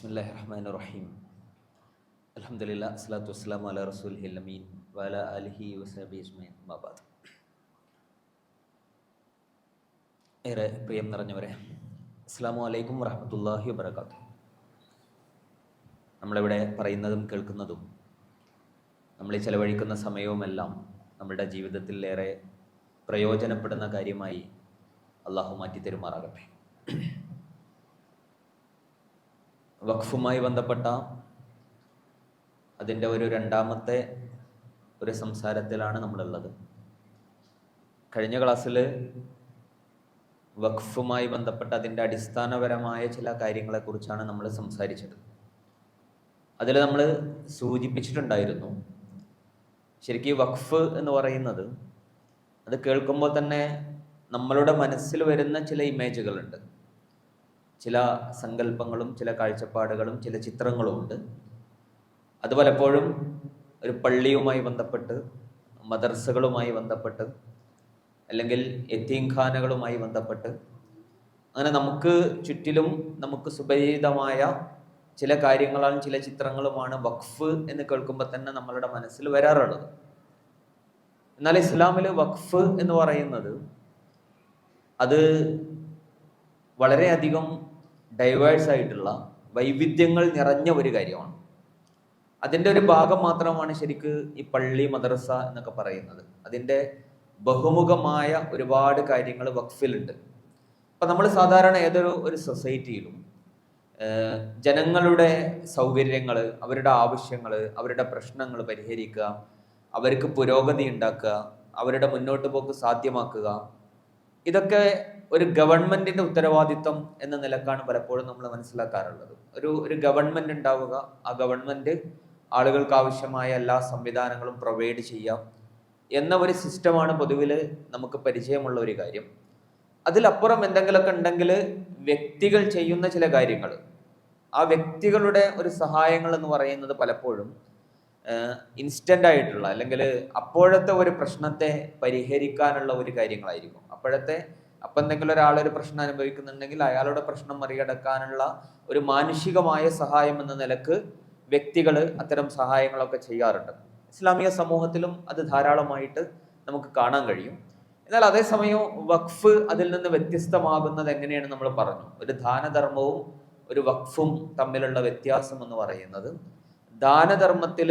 ബിസ്മില്ലാഹിർ റഹ്മാനിർ റഹീം. അൽഹംദുലില്ലാഹ് അസ്സലാത്തു വസ്സലാമു അലാ റസൂലിഹിൽ അമീൻ വഅലാ ആലിഹി വസഹ്ബിഹി അജ്മഈൻ. അമ്മാ ബഅദ്. ഏറെ പ്രിയം നിറഞ്ഞവരെ, അസ്സലാമു അലൈക്കും വറഹ്മത്തുള്ളാഹി വബറകാതുഹു. നമ്മളിവിടെ പറയുന്നതും കേൾക്കുന്നതും നമ്മൾ ചെലവഴിക്കുന്ന സമയവുമെല്ലാം നമ്മുടെ ജീവിതത്തിൽ ഏറെ പ്രയോജനപ്പെടുന്ന കാര്യമായി അള്ളാഹു മാറ്റി തരുമാറാകട്ടെ. വഖഫുമായി ബന്ധപ്പെട്ട അതിൻ്റെ ഒരു രണ്ടാമത്തെ ഒരു സംസാരത്തിലാണ് നമ്മളുള്ളത്. കഴിഞ്ഞ ക്ലാസ്സിൽ വഖഫുമായി ബന്ധപ്പെട്ട അതിൻ്റെ അടിസ്ഥാനപരമായ ചില കാര്യങ്ങളെക്കുറിച്ചാണ് നമ്മൾ സംസാരിച്ചത്. അതിൽ നമ്മൾ സൂചിപ്പിച്ചിട്ടുണ്ടായിരുന്നു, ശരിക്കും വഖഫ് എന്ന് പറയുന്നത് അത് കേൾക്കുമ്പോൾ തന്നെ നമ്മളുടെ മനസ്സിൽ വരുന്ന ചില ഇമേജുകളുണ്ട്, ചില സങ്കല്പങ്ങളും ചില കാഴ്ചപ്പാടുകളും ചില ചിത്രങ്ങളും ഉണ്ട്. അത് പലപ്പോഴും ഒരു പള്ളിയുമായി ബന്ധപ്പെട്ട്, മദർസകളുമായി ബന്ധപ്പെട്ട്, അല്ലെങ്കിൽ യതീംഖാനകളുമായി ബന്ധപ്പെട്ട്, അങ്ങനെ നമുക്ക് ചുറ്റിലും നമുക്ക് സുപരിചിതമായ ചില കാര്യങ്ങളാണ്, ചില ചിത്രങ്ങളുമാണ് വഖഫ് എന്ന് കേൾക്കുമ്പോൾ തന്നെ നമ്മളുടെ മനസ്സിൽ വരാറുള്ളത്. എന്നാൽ ഇസ്ലാമിൽ വഖഫ് എന്ന് പറയുന്നത് അത് വളരെയധികം ഡൈവേഴ്സ് ആയിട്ടുള്ള, വൈവിധ്യങ്ങൾ നിറഞ്ഞ ഒരു കാര്യമാണ്. അതിൻ്റെ ഒരു ഭാഗം മാത്രമാണ് ശരിക്ക് ഈ പള്ളി, മദ്രസ എന്നൊക്കെ പറയുന്നത്. അതിൻ്റെ ബഹുമുഖമായ ഒരുപാട് കാര്യങ്ങൾ വഖഫിലുണ്ട്. അപ്പം നമ്മൾ സാധാരണ ഏതൊരു സൊസൈറ്റിയിലും ജനങ്ങളുടെ സൗകര്യങ്ങൾ, അവരുടെ ആവശ്യങ്ങൾ, അവരുടെ പ്രശ്നങ്ങൾ പരിഹരിക്കുക, അവർക്ക് പുരോഗതി ഉണ്ടാക്കുക, അവരുടെ മുന്നോട്ട് പോക്ക് സാധ്യമാക്കുക, ഇതൊക്കെ ഒരു ഗവൺമെന്റിന്റെ ഉത്തരവാദിത്വം എന്ന നിലക്കാണ് പലപ്പോഴും നമ്മൾ മനസ്സിലാക്കാറുള്ളത്. ഒരു ഗവൺമെന്റ് ഉണ്ടാവുക, ആ ഗവൺമെന്റ് ആളുകൾക്ക് ആവശ്യമായ എല്ലാ സംവിധാനങ്ങളും പ്രൊവൈഡ് ചെയ്യാം എന്ന ഒരു സിസ്റ്റമാണ് പൊതുവിൽ നമുക്ക് പരിചയമുള്ള ഒരു കാര്യം. അതിലപ്പുറം എന്തെങ്കിലുമൊക്കെ ഉണ്ടെങ്കിൽ വ്യക്തികൾ ചെയ്യുന്ന ചില കാര്യങ്ങൾ, ആ വ്യക്തികളുടെ ഒരു സഹായങ്ങൾ എന്ന് പറയുന്നത് പലപ്പോഴും ഇൻസ്റ്റന്റ് ആയിട്ടുള്ള, അല്ലെങ്കിൽ അപ്പോഴത്തെ ഒരു പ്രശ്നത്തെ പരിഹരിക്കാനുള്ള ഒരു കാര്യങ്ങളായിരിക്കും. അപ്പം എന്തെങ്കിലും ഒരാളൊരു പ്രശ്നം അനുഭവിക്കുന്നുണ്ടെങ്കിൽ അയാളുടെ പ്രശ്നം മറികടക്കാനുള്ള ഒരു മാനുഷികമായ സഹായം എന്ന നിലക്ക് വ്യക്തികൾ അത്തരം സഹായങ്ങളൊക്കെ ചെയ്യാറുണ്ട്. ഇസ്ലാമിക സമൂഹത്തിലും അത് ധാരാളമായിട്ട് നമുക്ക് കാണാൻ കഴിയും. എന്നാൽ അതേസമയം വഖഫ് അതിൽ നിന്ന് വ്യത്യസ്തമാകുന്നത് എങ്ങനെയാണ് നമ്മൾ പറഞ്ഞു. ഒരു ദാനധർമ്മവും ഒരു വഖഫും തമ്മിലുള്ള വ്യത്യാസം എന്ന് പറയുന്നത്, ദാനധർമ്മത്തിൽ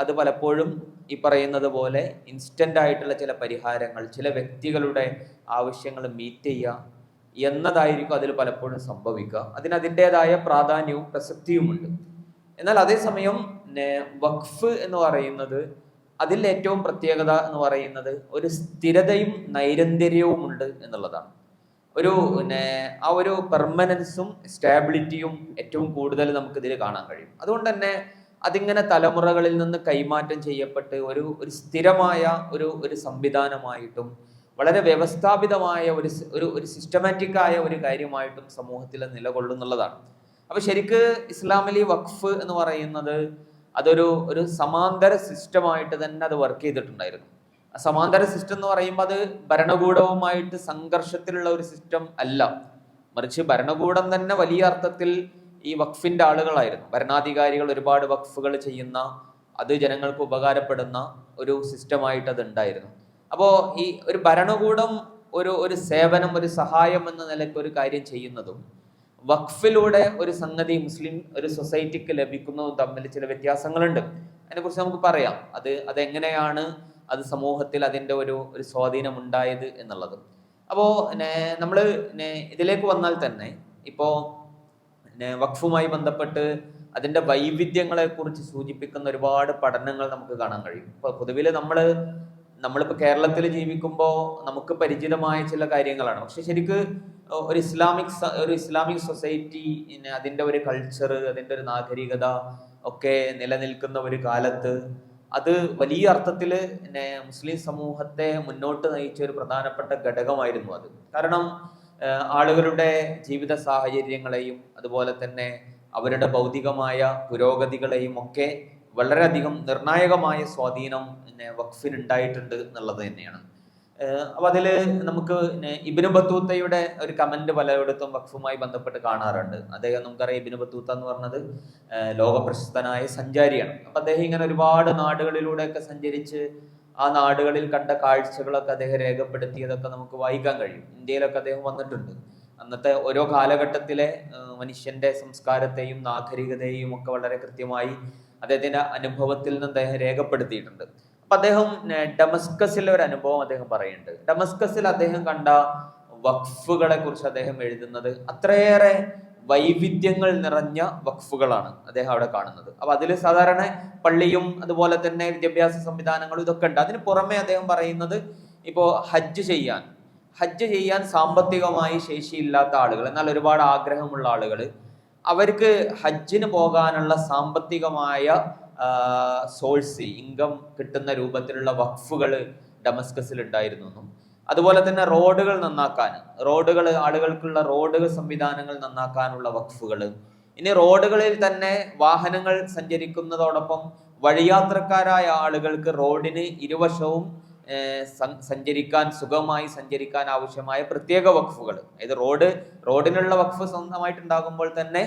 അത് പലപ്പോഴും ഈ പറയുന്നത് പോലെ ഇൻസ്റ്റന്റ് ആയിട്ടുള്ള ചില പരിഹാരങ്ങൾ, ചില വ്യക്തികളുടെ ആവശ്യങ്ങൾ മീറ്റ് ചെയ്യുക എന്നതായിരിക്കും അതിൽ പലപ്പോഴും സംഭവിക്കുക. അതിന് അതിൻ്റെതായ പ്രാധാന്യവും പ്രസക്തിയുമുണ്ട്. എന്നാൽ അതേസമയം വഖഫ് എന്ന് പറയുന്നത്, അതിൽ ഏറ്റവും പ്രത്യേകത എന്ന് പറയുന്നത് ഒരു സ്ഥിരതയും നൈരന്തര്യവും ഉണ്ട് എന്നുള്ളതാണ്. ആ ഒരു പെർമനൻസും സ്റ്റാബിലിറ്റിയും ഏറ്റവും കൂടുതൽ നമുക്കിതിൽ കാണാൻ കഴിയും. അതുകൊണ്ട് തന്നെ അതിങ്ങനെ തലമുറകളിൽ നിന്ന് കൈമാറ്റം ചെയ്യപ്പെട്ട് ഒരു സ്ഥിരമായ ഒരു സംവിധാനമായിട്ടും വളരെ വ്യവസ്ഥാപിതമായ ഒരു സിസ്റ്റമാറ്റിക് ആയ ഒരു കാര്യമായിട്ടും സമൂഹത്തിൽ നിലകൊള്ളുന്നുള്ളതാണ്. അപ്പൊ ശരിക്ക് ഇസ്ലാമിലി വഖഫ് എന്ന് പറയുന്നത് അതൊരു സമാന്തര സിസ്റ്റമായിട്ട് തന്നെ അത് വർക്ക് ചെയ്തിട്ടുണ്ടായിരുന്നു. ആ സമാന്തര സിസ്റ്റം എന്ന് പറയുമ്പോൾ അത് ഭരണകൂടവുമായിട്ട് സംഘർഷത്തിലുള്ള ഒരു സിസ്റ്റം അല്ല, മറിച്ച് ഭരണകൂടം തന്നെ വലിയ അർത്ഥത്തിൽ ഈ വഖഫിന്റെ ആളുകളായിരുന്നു. ഭരണാധികാരികൾ ഒരുപാട് വഖഫുകൾ ചെയ്യുന്ന, അത് ജനങ്ങൾക്ക് ഉപകാരപ്പെടുന്ന ഒരു സിസ്റ്റമായിട്ട് അത് ഉണ്ടായിരുന്നു. അപ്പോൾ ഈ ഒരു ഭരണകൂടം ഒരു സേവനം, ഒരു സഹായം എന്ന നിലയ്ക്ക് ഒരു കാര്യം ചെയ്യുന്നതും വഖഫിലൂടെ ഒരു സംഗതി മുസ്ലിം ഒരു സൊസൈറ്റിക്ക് ലഭിക്കുന്നതും തമ്മിൽ ചില വ്യത്യാസങ്ങളുണ്ട്. അതിനെക്കുറിച്ച് നമുക്ക് പറയാം. അതെങ്ങനെയാണ് അത് സമൂഹത്തിൽ അതിൻ്റെ ഒരു സ്വാധീനം ഉണ്ടായത് എന്നുള്ളത്. അപ്പോൾ നമ്മൾ ഇതിലേക്ക് വന്നാൽ തന്നെ ഇപ്പോൾ വഖഫുമായി ബന്ധപ്പെട്ട് അതിൻ്റെ വൈവിധ്യങ്ങളെ കുറിച്ച് സൂചിപ്പിക്കുന്ന ഒരുപാട് പഠനങ്ങൾ നമുക്ക് കാണാൻ കഴിയും. ഇപ്പോൾ പൊതുവിൽ നമ്മളിപ്പോൾ കേരളത്തിൽ ജീവിക്കുമ്പോൾ നമുക്ക് പരിചിതമായ ചില കാര്യങ്ങളാണ്. പക്ഷെ ശരിക്ക് ഒരു ഇസ്ലാമിക് സൊസൈറ്റി, അതിൻ്റെ ഒരു കൾച്ചർ, അതിൻ്റെ ഒരു നാഗരികത ഒക്കെ നിലനിൽക്കുന്ന ഒരു കാലത്ത് അത് വലിയ അർത്ഥത്തിൽ മുസ്ലിം സമൂഹത്തെ മുന്നോട്ട് നയിച്ച ഒരു പ്രധാനപ്പെട്ട ഘടകമായിരുന്നു അത്. കാരണം ആളുകളുടെ ജീവിത സാഹചര്യങ്ങളെയും അതുപോലെ തന്നെ അവരുടെ ഭൗതികമായ പുരോഗതികളെയും ഒക്കെ വളരെയധികം നിർണായകമായ സ്വാധീനം വഖഫിനുണ്ടായിട്ടുണ്ട് എന്നുള്ളത് തന്നെയാണ്. അപ്പൊ അതില് നമുക്ക് ഇബ്നു ബത്തൂത്തയുടെ ഒരു കമന്റ് പലയിടത്തും വഖഫുമായി ബന്ധപ്പെട്ട് കാണാറുണ്ട്. അദ്ദേഹം നമുക്കറിയാം, ഇബ്നു ബത്തൂത്ത എന്ന് പറഞ്ഞത് ലോക പ്രശസ്തനായ സഞ്ചാരിയാണ്. അപ്പൊ അദ്ദേഹം ഇങ്ങനെ ഒരുപാട് നാടുകളിലൂടെയൊക്കെ സഞ്ചരിച്ച് ആ നാടുകളിൽ കണ്ട കാഴ്ചകളൊക്കെ അദ്ദേഹം രേഖപ്പെടുത്തിയതൊക്കെ നമുക്ക് വായിക്കാൻ കഴിയും. ഇന്ത്യയിലൊക്കെ അദ്ദേഹം വന്നിട്ടുണ്ട്. അന്നത്തെ ഓരോ കാലഘട്ടത്തിലെ മനുഷ്യന്റെ സംസ്കാരത്തെയും നാഗരികതയെയും ഒക്കെ വളരെ കൃത്യമായി അദ്ദേഹത്തിന്റെ അനുഭവത്തിൽ നിന്ന് അദ്ദേഹം രേഖപ്പെടുത്തിയിട്ടുണ്ട്. അപ്പൊ അദ്ദേഹം ഡമസ്കസിലെ ഒരു അനുഭവം അദ്ദേഹം പറയുന്നുണ്ട്. ഡമസ്കസിൽ അദ്ദേഹം കണ്ട വഖഫുകളെ കുറിച്ച് അദ്ദേഹം എഴുതുന്നത് അത്രയേറെ വൈവിധ്യങ്ങൾ നിറഞ്ഞ വഖഫുകളാണ് അദ്ദേഹം അവിടെ കാണുന്നത്. അപ്പൊ അതിൽ സാധാരണ പള്ളിയും അതുപോലെ തന്നെ വിദ്യാഭ്യാസ സംവിധാനങ്ങളും ഇതൊക്കെ ഉണ്ട്. അതിന് പുറമെ അദ്ദേഹം പറയുന്നത്, ഇപ്പോ ഹജ്ജ് ചെയ്യാൻ സാമ്പത്തികമായി ശേഷിയില്ലാത്ത ആളുകൾ, എന്നാൽ ഒരുപാട് ആഗ്രഹമുള്ള ആളുകൾ, അവർക്ക് ഹജ്ജിന് പോകാനുള്ള സാമ്പത്തികമായ സോഴ്സ്, ഇൻകം കിട്ടുന്ന രൂപത്തിലുള്ള വഖഫുകൾ ഡമസ്കസിൽ ഉണ്ടായിരുന്നു. അതുപോലെ തന്നെ റോഡുകൾ നന്നാക്കാൻ, ആളുകൾക്കുള്ള റോഡ് സംവിധാനങ്ങൾ നന്നാക്കാനുള്ള വഖഫുകൾ. ഇനി റോഡുകളിൽ തന്നെ വാഹനങ്ങൾ സഞ്ചരിക്കുന്നതോടൊപ്പം വഴിയാത്രക്കാരായ ആളുകൾക്ക് റോഡിന് ഇരുവശവും സുഗമമായി സഞ്ചരിക്കാൻ ആവശ്യമായ പ്രത്യേക വഖഫുകൾ. അതായത് റോഡിനുള്ള വഖഫ് സ്വന്തമായിട്ടുണ്ടാകുമ്പോൾ തന്നെ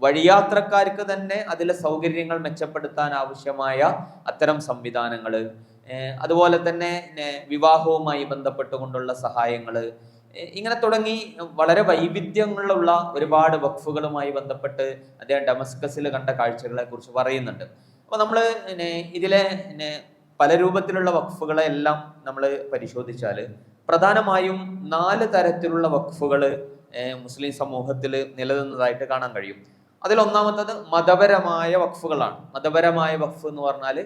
വഴിയാത്രക്കാർക്ക് തന്നെ അതിലെ സൗകര്യങ്ങൾ മെച്ചപ്പെടുത്താൻ ആവശ്യമായ അത്തരം സംവിധാനങ്ങൾ, അതുപോലെ തന്നെ വിവാഹവുമായി ബന്ധപ്പെട്ടുകൊണ്ടുള്ള സഹായങ്ങൾ, ഇങ്ങനെ തുടങ്ങി വളരെ വൈവിധ്യങ്ങളുള്ള ഒരുപാട് വഖഫുകളുമായി ബന്ധപ്പെട്ട് അദ്ദേഹം ഡമസ്കസിൽ കണ്ട കാഴ്ചകളെ കുറിച്ച് പറയുന്നുണ്ട്. അപ്പൊ നമ്മൾ ഇതിലെ പല രൂപത്തിലുള്ള വഖഫുകളെ എല്ലാം നമ്മൾ പരിശോധിച്ചാൽ പ്രധാനമായും 4 തരത്തിലുള്ള വഖഫുകൾ മുസ്ലിം സമൂഹത്തിൽ നിലനിന്നതായിട്ട് കാണാൻ കഴിയും. അതിൽ ഒന്നാമത്തത് മതപരമായ വഖഫുകളാണ്. മതപരമായ വഖഫ് എന്ന് പറഞ്ഞാൽ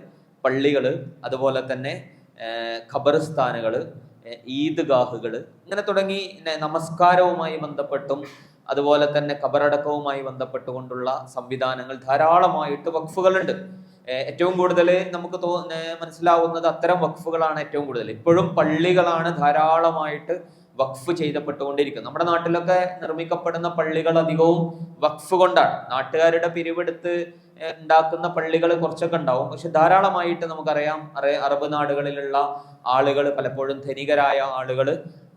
പള്ളികൾ, അതുപോലെ തന്നെ ഖബർസ്ഥാനുകൾ, ഈദ്ഗാഹുകൾ, ഇങ്ങനെ തുടങ്ങി നമസ്കാരവുമായി ബന്ധപ്പെട്ടും അതുപോലെ തന്നെ ഖബറടക്കവുമായി ബന്ധപ്പെട്ടുകൊണ്ടുള്ള സംവിധാനങ്ങൾ ധാരാളമായിട്ട് വഖഫുകളുണ്ട്. ഏറ്റവും കൂടുതൽ നമുക്ക് മനസ്സിലാവുന്നത് അത്തരം വഖഫുകളാണ് ഏറ്റവും കൂടുതൽ. ഇപ്പോഴും പള്ളികളാണ് ധാരാളമായിട്ട് വഖഫ് ചെയ്യപ്പെട്ടുകൊണ്ടിരിക്കുന്നത്. നമ്മുടെ നാട്ടിലൊക്കെ നിർമ്മിക്കപ്പെടുന്ന പള്ളികൾ അധികവും വഖഫ് കൊണ്ടാണ്. നാട്ടുകാരുടെ പിരിവെടുത്ത് ഉണ്ടാക്കുന്ന പള്ളികൾ കുറച്ചൊക്കെ ഉണ്ടാവും. പക്ഷെ ധാരാളമായിട്ട് നമുക്കറിയാം, അറബ് നാടുകളിലുള്ള ആളുകൾ, പലപ്പോഴും ധനികരായ ആളുകൾ,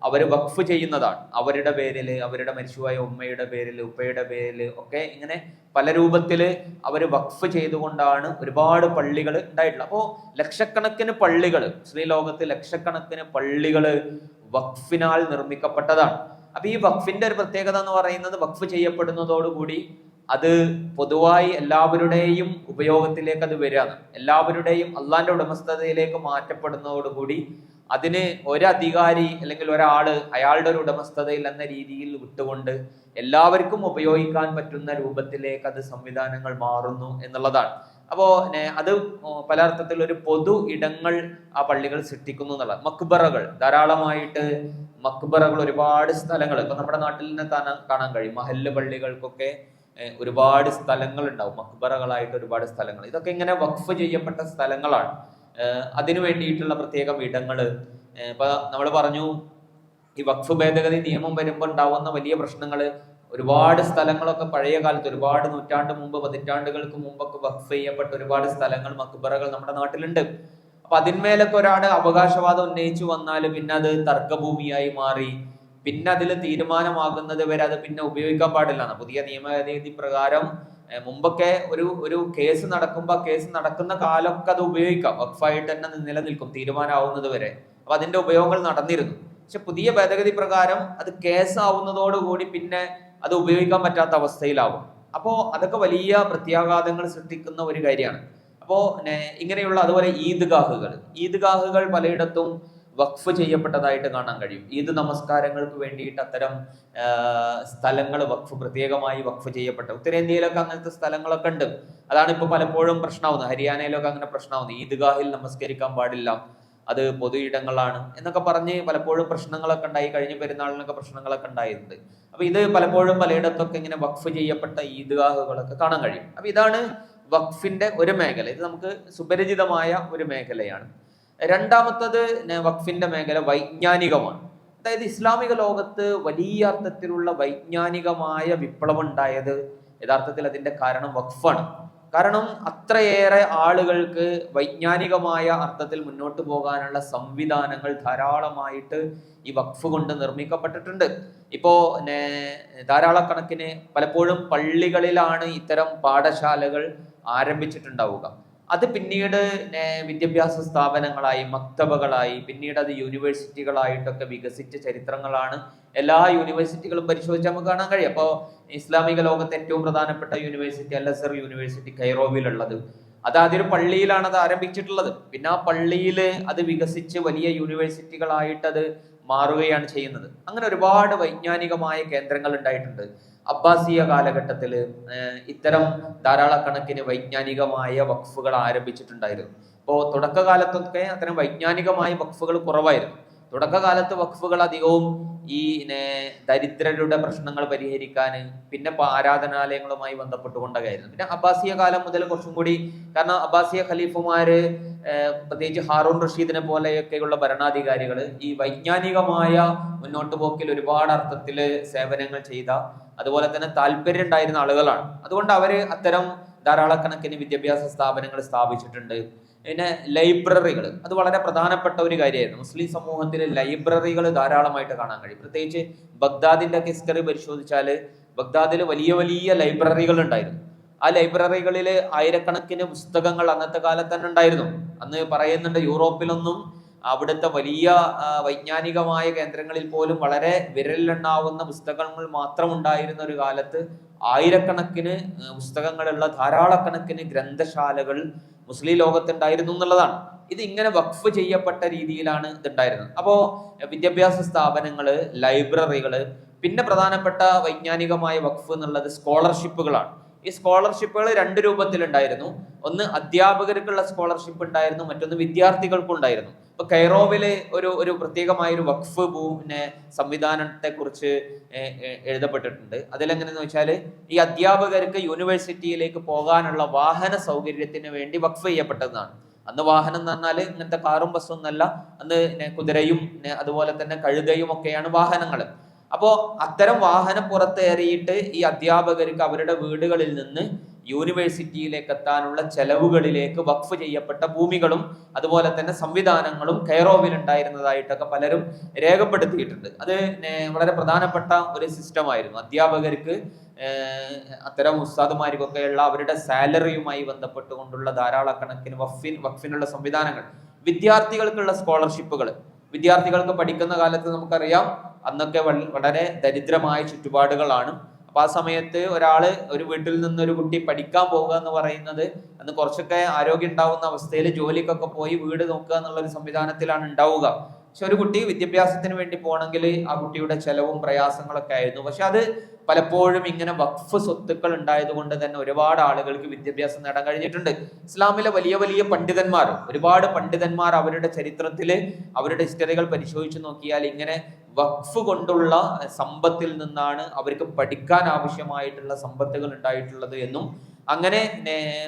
അവർ വഖഫ് ചെയ്യുന്നതാണ്. അവരുടെ പേരിൽ, അവരുടെ മരിച്ചുപോയ ഉമ്മയുടെ പേരിൽ, ഉപ്പയുടെ പേരിൽ ഒക്കെ ഇങ്ങനെ പല രൂപത്തിൽ അവർ വഖഫ് ചെയ്തുകൊണ്ടാണ് ഒരുപാട് പള്ളികൾ ഉണ്ടായിട്ടുള്ളത്. അപ്പോൾ ലക്ഷക്കണക്കിന് പള്ളികൾ, ശ്രീലോകത്ത് ലക്ഷക്കണക്കിന് പള്ളികൾ വഖഫിനാൽ നിർമ്മിക്കപ്പെട്ടതാണ്. അപ്പൊ ഈ വഖഫിന്റെ ഒരു പ്രത്യേകത എന്ന് പറയുന്നത്, വഖഫ് ചെയ്യപ്പെടുന്നതോടുകൂടി അത് പൊതുവായി എല്ലാവരുടെയും ഉപയോഗത്തിലേക്ക് അത് വരികയാണ്. എല്ലാവരുടെയും അള്ളാന്റെ ഉടമസ്ഥതയിലേക്ക് മാറ്റപ്പെടുന്നതോടുകൂടി അതിന് ഒരധികാരി അല്ലെങ്കിൽ ഒരാള് അയാളുടെ ഒരു ഉടമസ്ഥതയിൽ എന്ന രീതിയിൽ വിട്ടുകൊണ്ട് എല്ലാവർക്കും ഉപയോഗിക്കാൻ പറ്റുന്ന രൂപത്തിലേക്ക് അത് സംവിധാനങ്ങൾ മാറുന്നു എന്നുള്ളതാണ്. അപ്പോ അത് പല അർത്ഥത്തിൽ ഒരു പൊതു ഇടങ്ങൾ ആ പള്ളികൾ സൃഷ്ടിക്കുന്നു എന്നുള്ളത്. മക്ബറകൾ, ധാരാളമായിട്ട് മക്ബറകൾ, ഒരുപാട് സ്ഥലങ്ങൾ ഇപ്പൊ നമ്മുടെ നാട്ടിൽ നിന്ന് കാണാൻ കഴിയും. മഹല്ല് പള്ളികൾക്കൊക്കെ ഒരുപാട് സ്ഥലങ്ങൾ ഉണ്ടാവും, മക്ബറകളായിട്ട് ഒരുപാട് സ്ഥലങ്ങൾ. ഇതൊക്കെ ഇങ്ങനെ വഖഫ് ചെയ്യപ്പെട്ട സ്ഥലങ്ങളാണ്. അതിനു വേണ്ടിയിട്ടുള്ള പ്രത്യേകം ഇടങ്ങൾ. ഇപ്പൊ നമ്മൾ പറഞ്ഞു, ഈ വഖഫ് ഭേദഗതി നിയമം വരുമ്പോൾ ഉണ്ടാവുന്ന വലിയ പ്രശ്നങ്ങൾ, ഒരുപാട് സ്ഥലങ്ങളൊക്കെ പഴയ കാലത്ത്, ഒരുപാട് നൂറ്റാണ്ട് മുമ്പ്, പതിറ്റാണ്ടുകൾക്ക് മുമ്പൊക്കെ വഖഫ് ചെയ്യപ്പെട്ട ഒരുപാട് സ്ഥലങ്ങൾ, മക്ബറകൾ നമ്മുടെ നാട്ടിലുണ്ട്. അപ്പൊ അതിന്മേലൊക്കെ ഒരാൾ അവകാശവാദം ഉന്നയിച്ചു വന്നാൽ പിന്നെ അത് തർക്കഭൂമിയായി മാറി. പിന്നെ അതിൽ തീരുമാനമാകുന്നത് വരെ അത് പിന്നെ ഉപയോഗിക്കാൻ പാടില്ല. പുതിയ നിയമഭേദഗതി പ്രകാരം മുമ്പൊക്കെ ഒരു കേസ് നടക്കുമ്പോൾ ആ കേസ് നടക്കുന്ന കാലമൊക്കെ അത് ഉപയോഗിക്കാം, വഖഫായിട്ട് തന്നെ നിലനിൽക്കും തീരുമാനമാവുന്നത് വരെ. അപ്പൊ അതിന്റെ ഉപയോഗങ്ങൾ നടന്നിരുന്നു. പക്ഷെ പുതിയ ഭേദഗതി പ്രകാരം അത് കേസാവുന്നതോടുകൂടി പിന്നെ അത് ഉപയോഗിക്കാൻ പറ്റാത്ത അവസ്ഥയിലാവും. അപ്പോ അതൊക്കെ വലിയ പ്രത്യാഘാതങ്ങൾ സൃഷ്ടിക്കുന്ന ഒരു കാര്യമാണ്. അപ്പോ ഇങ്ങനെയുള്ള, അതുപോലെ ഈദ്ഗാഹുകൾ പലയിടത്തും വഖഫ് ചെയ്യപ്പെട്ടതായിട്ട് കാണാൻ കഴിയും. ഈദ് നമസ്കാരങ്ങൾക്ക് വേണ്ടിയിട്ട് അത്തരം സ്ഥലങ്ങൾ പ്രത്യേകമായി വഖഫ് ചെയ്യപ്പെട്ട, ഉത്തരേന്ത്യയിലൊക്കെ അങ്ങനത്തെ സ്ഥലങ്ങളൊക്കെ ഉണ്ട്. അതാണ് ഇപ്പൊ പലപ്പോഴും പ്രശ്നമാവുന്നത്. ഹരിയാനയിലൊക്കെ അങ്ങനെ പ്രശ്നമാവുന്നത്, ഈദ്ഗാഹിൽ നമസ്കരിക്കാൻ പാടില്ല, അത് പൊതു ഇടങ്ങളാണ് എന്നൊക്കെ പറഞ്ഞ് പലപ്പോഴും പ്രശ്നങ്ങളൊക്കെ ഉണ്ടായി. കഴിഞ്ഞ പെരുന്നാളിനൊക്കെ പ്രശ്നങ്ങളൊക്കെ ഉണ്ടായിട്ടുണ്ട്. അപ്പൊ ഇത് പലപ്പോഴും പലയിടത്തൊക്കെ ഇങ്ങനെ വഖഫ് ചെയ്യപ്പെട്ട ഈദ്ഗാഹുകളൊക്കെ കാണാൻ കഴിയും. അപ്പൊ ഇതാണ് വഖഫിന്റെ ഒരു മേഖല. ഇത് നമുക്ക് സുപരിചിതമായ ഒരു മേഖലയാണ്. രണ്ടാമത്തത് വഖഫിന്റെ മേഖല വൈജ്ഞാനികമാണ്. അതായത് ഇസ്ലാമിക ലോകത്ത് വലിയ അർത്ഥത്തിലുള്ള വൈജ്ഞാനികമായ വിപ്ലവം ഉണ്ടായത് യഥാർത്ഥത്തിൽ അതിന്റെ കാരണം വഖഫാണ്. കാരണം അത്രയേറെ ആളുകൾക്ക് വൈജ്ഞാനികമായ അർത്ഥത്തിൽ മുന്നോട്ട് പോകാനുള്ള സംവിധാനങ്ങൾ ധാരാളമായിട്ട് ഈ വഖഫ് കൊണ്ട് നിർമ്മിക്കപ്പെട്ടിട്ടുണ്ട്. ഇപ്പോ ധാരാളക്കണക്കിന് പലപ്പോഴും പള്ളികളിലാണ് ഇത്തരം പാഠശാലകൾ ആരംഭിച്ചിട്ടുണ്ടാവുക. അത് പിന്നീട് വിദ്യാഭ്യാസ സ്ഥാപനങ്ങളായി, മക്തബകളായി, പിന്നീട് അത് യൂണിവേഴ്സിറ്റികളായിട്ടൊക്കെ വികസിച്ച ചരിത്രങ്ങളാണ്. എല്ലാ യൂണിവേഴ്സിറ്റികളും പരിശോധിച്ചാൽ നമുക്ക് കാണാൻ കഴിയും. അപ്പോൾ ഇസ്ലാമിക ലോകത്തെ ഏറ്റവും പ്രധാനപ്പെട്ട യൂണിവേഴ്സിറ്റി അൽ അസർ യൂണിവേഴ്സിറ്റി കൈറോവിലുള്ളത്, അതാദ്യൊരു പള്ളിയിലാണ് അത് ആരംഭിച്ചിട്ടുള്ളത്. പിന്നെ ആ പള്ളിയിൽ അത് വികസിച്ച് വലിയ യൂണിവേഴ്സിറ്റികളായിട്ട് അത് മാറുകയാണ് ചെയ്യുന്നത്. അങ്ങനെ ഒരുപാട് വൈജ്ഞാനികമായ കേന്ദ്രങ്ങൾ ഉണ്ടായിട്ടുണ്ട്. അബ്ബാസിയ കാലഘട്ടത്തിൽ ഇത്തരം ധാരാളക്കണക്കിന് വൈജ്ഞാനികമായ വഖഫുകൾ ആരംഭിച്ചിട്ടുണ്ടായിരുന്നു. ഇപ്പോൾ തുടക്കകാലത്തൊക്കെ അത്തരം വൈജ്ഞാനികമായ വഖഫുകൾ കുറവായിരുന്നു. തുടക്കകാലത്ത് വഖഫുകൾ അധികവും ഈ ദരിദ്രരുടെ പ്രശ്നങ്ങൾ പരിഹരിക്കാൻ, പിന്നെ ആരാധനാലയങ്ങളുമായി ബന്ധപ്പെട്ടുകൊണ്ടൊക്കെയായിരുന്നു. പിന്നെ അബ്ബാസിയ കാലം മുതൽ കുറച്ചും കൂടി, കാരണം അബ്ബാസിയ ഖലീഫുമാര് പ്രത്യേകിച്ച് ഹാറൂൺ റഷീദിനെ പോലെയൊക്കെയുള്ള ഭരണാധികാരികൾ ഈ വൈജ്ഞാനികമായ മുന്നോട്ട് പോക്കിൽ ഒരുപാട് അർത്ഥത്തിൽ സേവനങ്ങൾ ചെയ്ത, അതുപോലെ തന്നെ താല്പര്യം ഉണ്ടായിരുന്ന ആളുകളാണ്. അതുകൊണ്ട് അവര് അത്തരം ധാരാളക്കണക്കിന് വിദ്യാഭ്യാസ സ്ഥാപനങ്ങൾ സ്ഥാപിച്ചിട്ടുണ്ട്. പിന്നെ ലൈബ്രറികൾ, അത് വളരെ പ്രധാനപ്പെട്ട ഒരു കാര്യമായിരുന്നു. മുസ്ലിം സമൂഹത്തിൽ ലൈബ്രറികൾ ധാരാളമായിട്ട് കാണാൻ കഴിയും. പ്രത്യേകിച്ച് ബഗ്ദാദിന്റെ ഒക്കെ ഹിസ്റ്ററി പരിശോധിച്ചാൽ ബഗ്ദാദിൽ വലിയ വലിയ ലൈബ്രറികൾ ഉണ്ടായിരുന്നു. ആ ലൈബ്രറികളിൽ ആയിരക്കണക്കിന് പുസ്തകങ്ങൾ അന്നത്തെ കാലത്ത് തന്നെ ഉണ്ടായിരുന്നു. അന്ന് പറയുന്നുണ്ട് യൂറോപ്പിലൊന്നും അവിടുത്തെ വലിയ വൈജ്ഞാനികമായ കേന്ദ്രങ്ങളിൽ പോലും വളരെ വിരലിലെണ്ണാവുന്ന പുസ്തകങ്ങൾ മാത്രം ഉണ്ടായിരുന്ന ഒരു കാലത്ത് ആയിരക്കണക്കിന് പുസ്തകങ്ങളുള്ള ധാരാളക്കണക്കിന് ഗ്രന്ഥശാലകൾ മുസ്ലിം ലോകത്തുണ്ടായിരുന്നു എന്നുള്ളതാണ്. ഇത് ഇങ്ങനെ വഖഫ് ചെയ്യപ്പെട്ട രീതിയിലാണ് ഇതുണ്ടായിരുന്നത്. അപ്പോൾ വിദ്യാഭ്യാസ സ്ഥാപനങ്ങള്, ലൈബ്രറികള്, പിന്നെ പ്രധാനപ്പെട്ട വൈജ്ഞാനികമായ വഖഫ് എന്നുള്ളത് സ്കോളർഷിപ്പുകളാണ്. ഈ സ്കോളർഷിപ്പുകൾ രണ്ട് രൂപത്തിലുണ്ടായിരുന്നു. ഒന്ന് അധ്യാപകർക്കുള്ള സ്കോളർഷിപ്പ് ഉണ്ടായിരുന്നു, മറ്റൊന്ന് വിദ്യാർത്ഥികൾക്കും ഉണ്ടായിരുന്നു. ഇപ്പൊ കൈറോവില് ഒരു പ്രത്യേകമായ ഒരു വഖഫ് സംവിധാനത്തെ കുറിച്ച് എഴുതപ്പെട്ടിട്ടുണ്ട്. അതിലെങ്ങനെയെന്ന് വെച്ചാൽ, ഈ അധ്യാപകർക്ക് യൂണിവേഴ്സിറ്റിയിലേക്ക് പോകാനുള്ള വാഹന സൗകര്യത്തിന് വേണ്ടി വഖഫ് ചെയ്യപ്പെട്ടതാണ്. അന്ന് വാഹനം എന്ന് പറഞ്ഞാൽ ഇങ്ങനത്തെ കാറും ബസ്സും ഒന്നല്ല, അന്ന് കുതിരയും അതുപോലെ തന്നെ കഴുതയും ഒക്കെയാണ് വാഹനങ്ങൾ. അപ്പോ അത്തരം വാഹനം പുറത്തേറിയിട്ട് ഈ അധ്യാപകർക്ക് അവരുടെ വീടുകളിൽ നിന്ന് യൂണിവേഴ്സിറ്റിയിലേക്ക് എത്താനുള്ള ചെലവുകളിലേക്ക് വഖഫ് ചെയ്യപ്പെട്ട ഭൂമികളും അതുപോലെ തന്നെ സംവിധാനങ്ങളും കൈറോവിൽ ഉണ്ടായിരുന്നതായിട്ടൊക്കെ പലരും രേഖപ്പെടുത്തിയിട്ടുണ്ട്. അത് വളരെ പ്രധാനപ്പെട്ട ഒരു സിസ്റ്റമായിരുന്നു. അധ്യാപകർക്ക് അത്തരം ഉസ്താദുമാർക്കൊക്കെയുള്ള അവരുടെ സാലറിയുമായി ബന്ധപ്പെട്ടുകൊണ്ടുള്ള ധാരാളക്കണക്കിന് വഖഫിനുള്ള സംവിധാനങ്ങൾ. വിദ്യാർത്ഥികൾക്കുള്ള സ്കോളർഷിപ്പുകൾ, വിദ്യാർത്ഥികൾക്ക് പഠിക്കുന്ന കാലത്ത് നമുക്കറിയാം അന്നൊക്കെ വളരെ ദരിദ്രമായ ചുറ്റുപാടുകളാണ്. അപ്പൊ ആ സമയത്ത് ഒരു വീട്ടിൽ നിന്ന് ഒരു കുട്ടി പഠിക്കാൻ പോകുക എന്ന് പറയുന്നത് അന്ന് കുറച്ചൊക്കെ ആരോഗ്യം ഉണ്ടാവുന്ന അവസ്ഥയിൽ ജോലിക്കൊക്കെ പോയി വീട് നോക്കുക എന്നുള്ള ഒരു സംവിധാനത്തിലാണ് ഉണ്ടാവുക. പക്ഷെ ഒരു കുട്ടി വിദ്യാഭ്യാസത്തിന് വേണ്ടി പോകണമെങ്കിൽ ആ കുട്ടിയുടെ ചെലവും പ്രയാസങ്ങളൊക്കെ ആയിരുന്നു. പക്ഷെ അത് പലപ്പോഴും ഇങ്ങനെ വഖഫ് സ്വത്തുക്കൾ ഉണ്ടായത് കൊണ്ട് തന്നെ ഒരുപാട് ആളുകൾക്ക് വിദ്യാഭ്യാസം നേടാൻ കഴിഞ്ഞിട്ടുണ്ട്. ഇസ്ലാമിലെ വലിയ വലിയ പണ്ഡിതന്മാർ, ഒരുപാട് പണ്ഡിതന്മാർ അവരുടെ ചരിത്രത്തില് അവരുടെ ഹിസ്റ്ററികൾ പരിശോധിച്ച് നോക്കിയാൽ ഇങ്ങനെ വഖഫ് കൊണ്ടുള്ള സമ്പത്തിൽ നിന്നാണ് അവർക്ക് പഠിക്കാൻ ആവശ്യമായിട്ടുള്ള സമ്പത്തുകൾ ഉണ്ടായിട്ടുള്ളത് എന്നും, അങ്ങനെ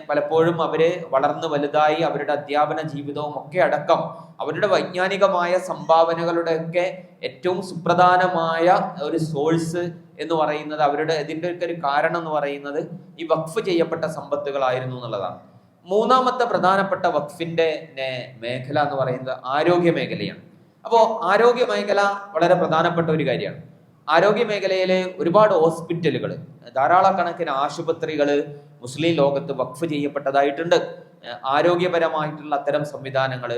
പലപ്പോഴും അവര് വളർന്ന് വലുതായി അവരുടെ അധ്യാപന ജീവിതവും ഒക്കെ അടക്കം അവരുടെ വൈജ്ഞാനികമായ സംഭാവനകളുടെ ഒക്കെ ഏറ്റവും സുപ്രധാനമായ ഒരു സോഴ്സ് എന്ന് പറയുന്നത്, അവരുടെ ഇതിൻ്റെ ഒക്കെ ഒരു കാരണം എന്ന് പറയുന്നത് ഈ വഖഫ് ചെയ്യപ്പെട്ട സമ്പത്തുകളായിരുന്നു എന്നുള്ളതാണ്. മൂന്നാമത്തെ പ്രധാനപ്പെട്ട വഖഫിന്റെ മേഖല എന്ന് പറയുന്നത് ആരോഗ്യ മേഖലയാണ്. അപ്പോൾ ആരോഗ്യ മേഖല വളരെ പ്രധാനപ്പെട്ട ഒരു കാര്യമാണ്. ആരോഗ്യ മേഖലയിൽ ഒരുപാട് ഹോസ്പിറ്റലുകൾ, ധാരാളക്കണക്കിന് ആശുപത്രികൾ മുസ്ലിം ലോകത്ത് വഖഫ് ചെയ്യപ്പെട്ടതായിട്ടുണ്ട്. ആരോഗ്യപരമായിട്ടുള്ള അത്തരം സംവിധാനങ്ങൾ,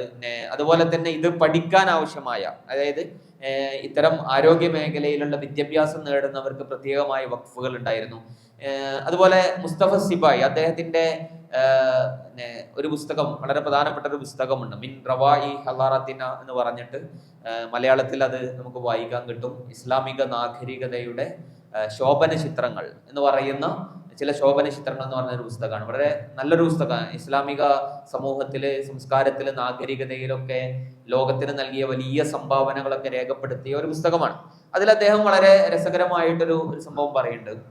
അതുപോലെ തന്നെ ഇത് പഠിക്കാൻ ആവശ്യമായ, അതായത് ഇത്തരം ആരോഗ്യ മേഖലയിലുള്ള വിദ്യാഭ്യാസം നേടുന്നവർക്ക് പ്രത്യേകമായ വഖഫുകൾ ഉണ്ടായിരുന്നു. അതുപോലെ മുസ്തഫ സിബായി അദ്ദേഹത്തിന്റെ ഒരു പുസ്തകം, വളരെ പ്രധാനപ്പെട്ട ഒരു പുസ്തകമുണ്ട്, മിൻ റവായി ഹലാറത്തിന എന്ന് പറഞ്ഞിട്ട്, മലയാളത്തിൽ അത് നമുക്ക് വായിക്കാൻ കിട്ടും. ഇസ്ലാമിക നാഗരികതയുടെ ശോഭന ചിത്രങ്ങൾ എന്ന് പറയുന്ന ചില ശോഭന ചിത്രങ്ങൾ എന്ന് പറഞ്ഞ ഒരു പുസ്തകമാണ്. വളരെ നല്ലൊരു പുസ്തകമാണ്. ഇസ്ലാമിക സമൂഹത്തില്, സംസ്കാരത്തില്, നാഗരികതയിലൊക്കെ ലോകത്തിന് നൽകിയ വലിയ സംഭാവനകളൊക്കെ രേഖപ്പെടുത്തിയ ഒരു പുസ്തകമാണ്. അതിൽ അദ്ദേഹം വളരെ രസകരമായിട്ടൊരു സംഭവം പറയുന്നുണ്ട്.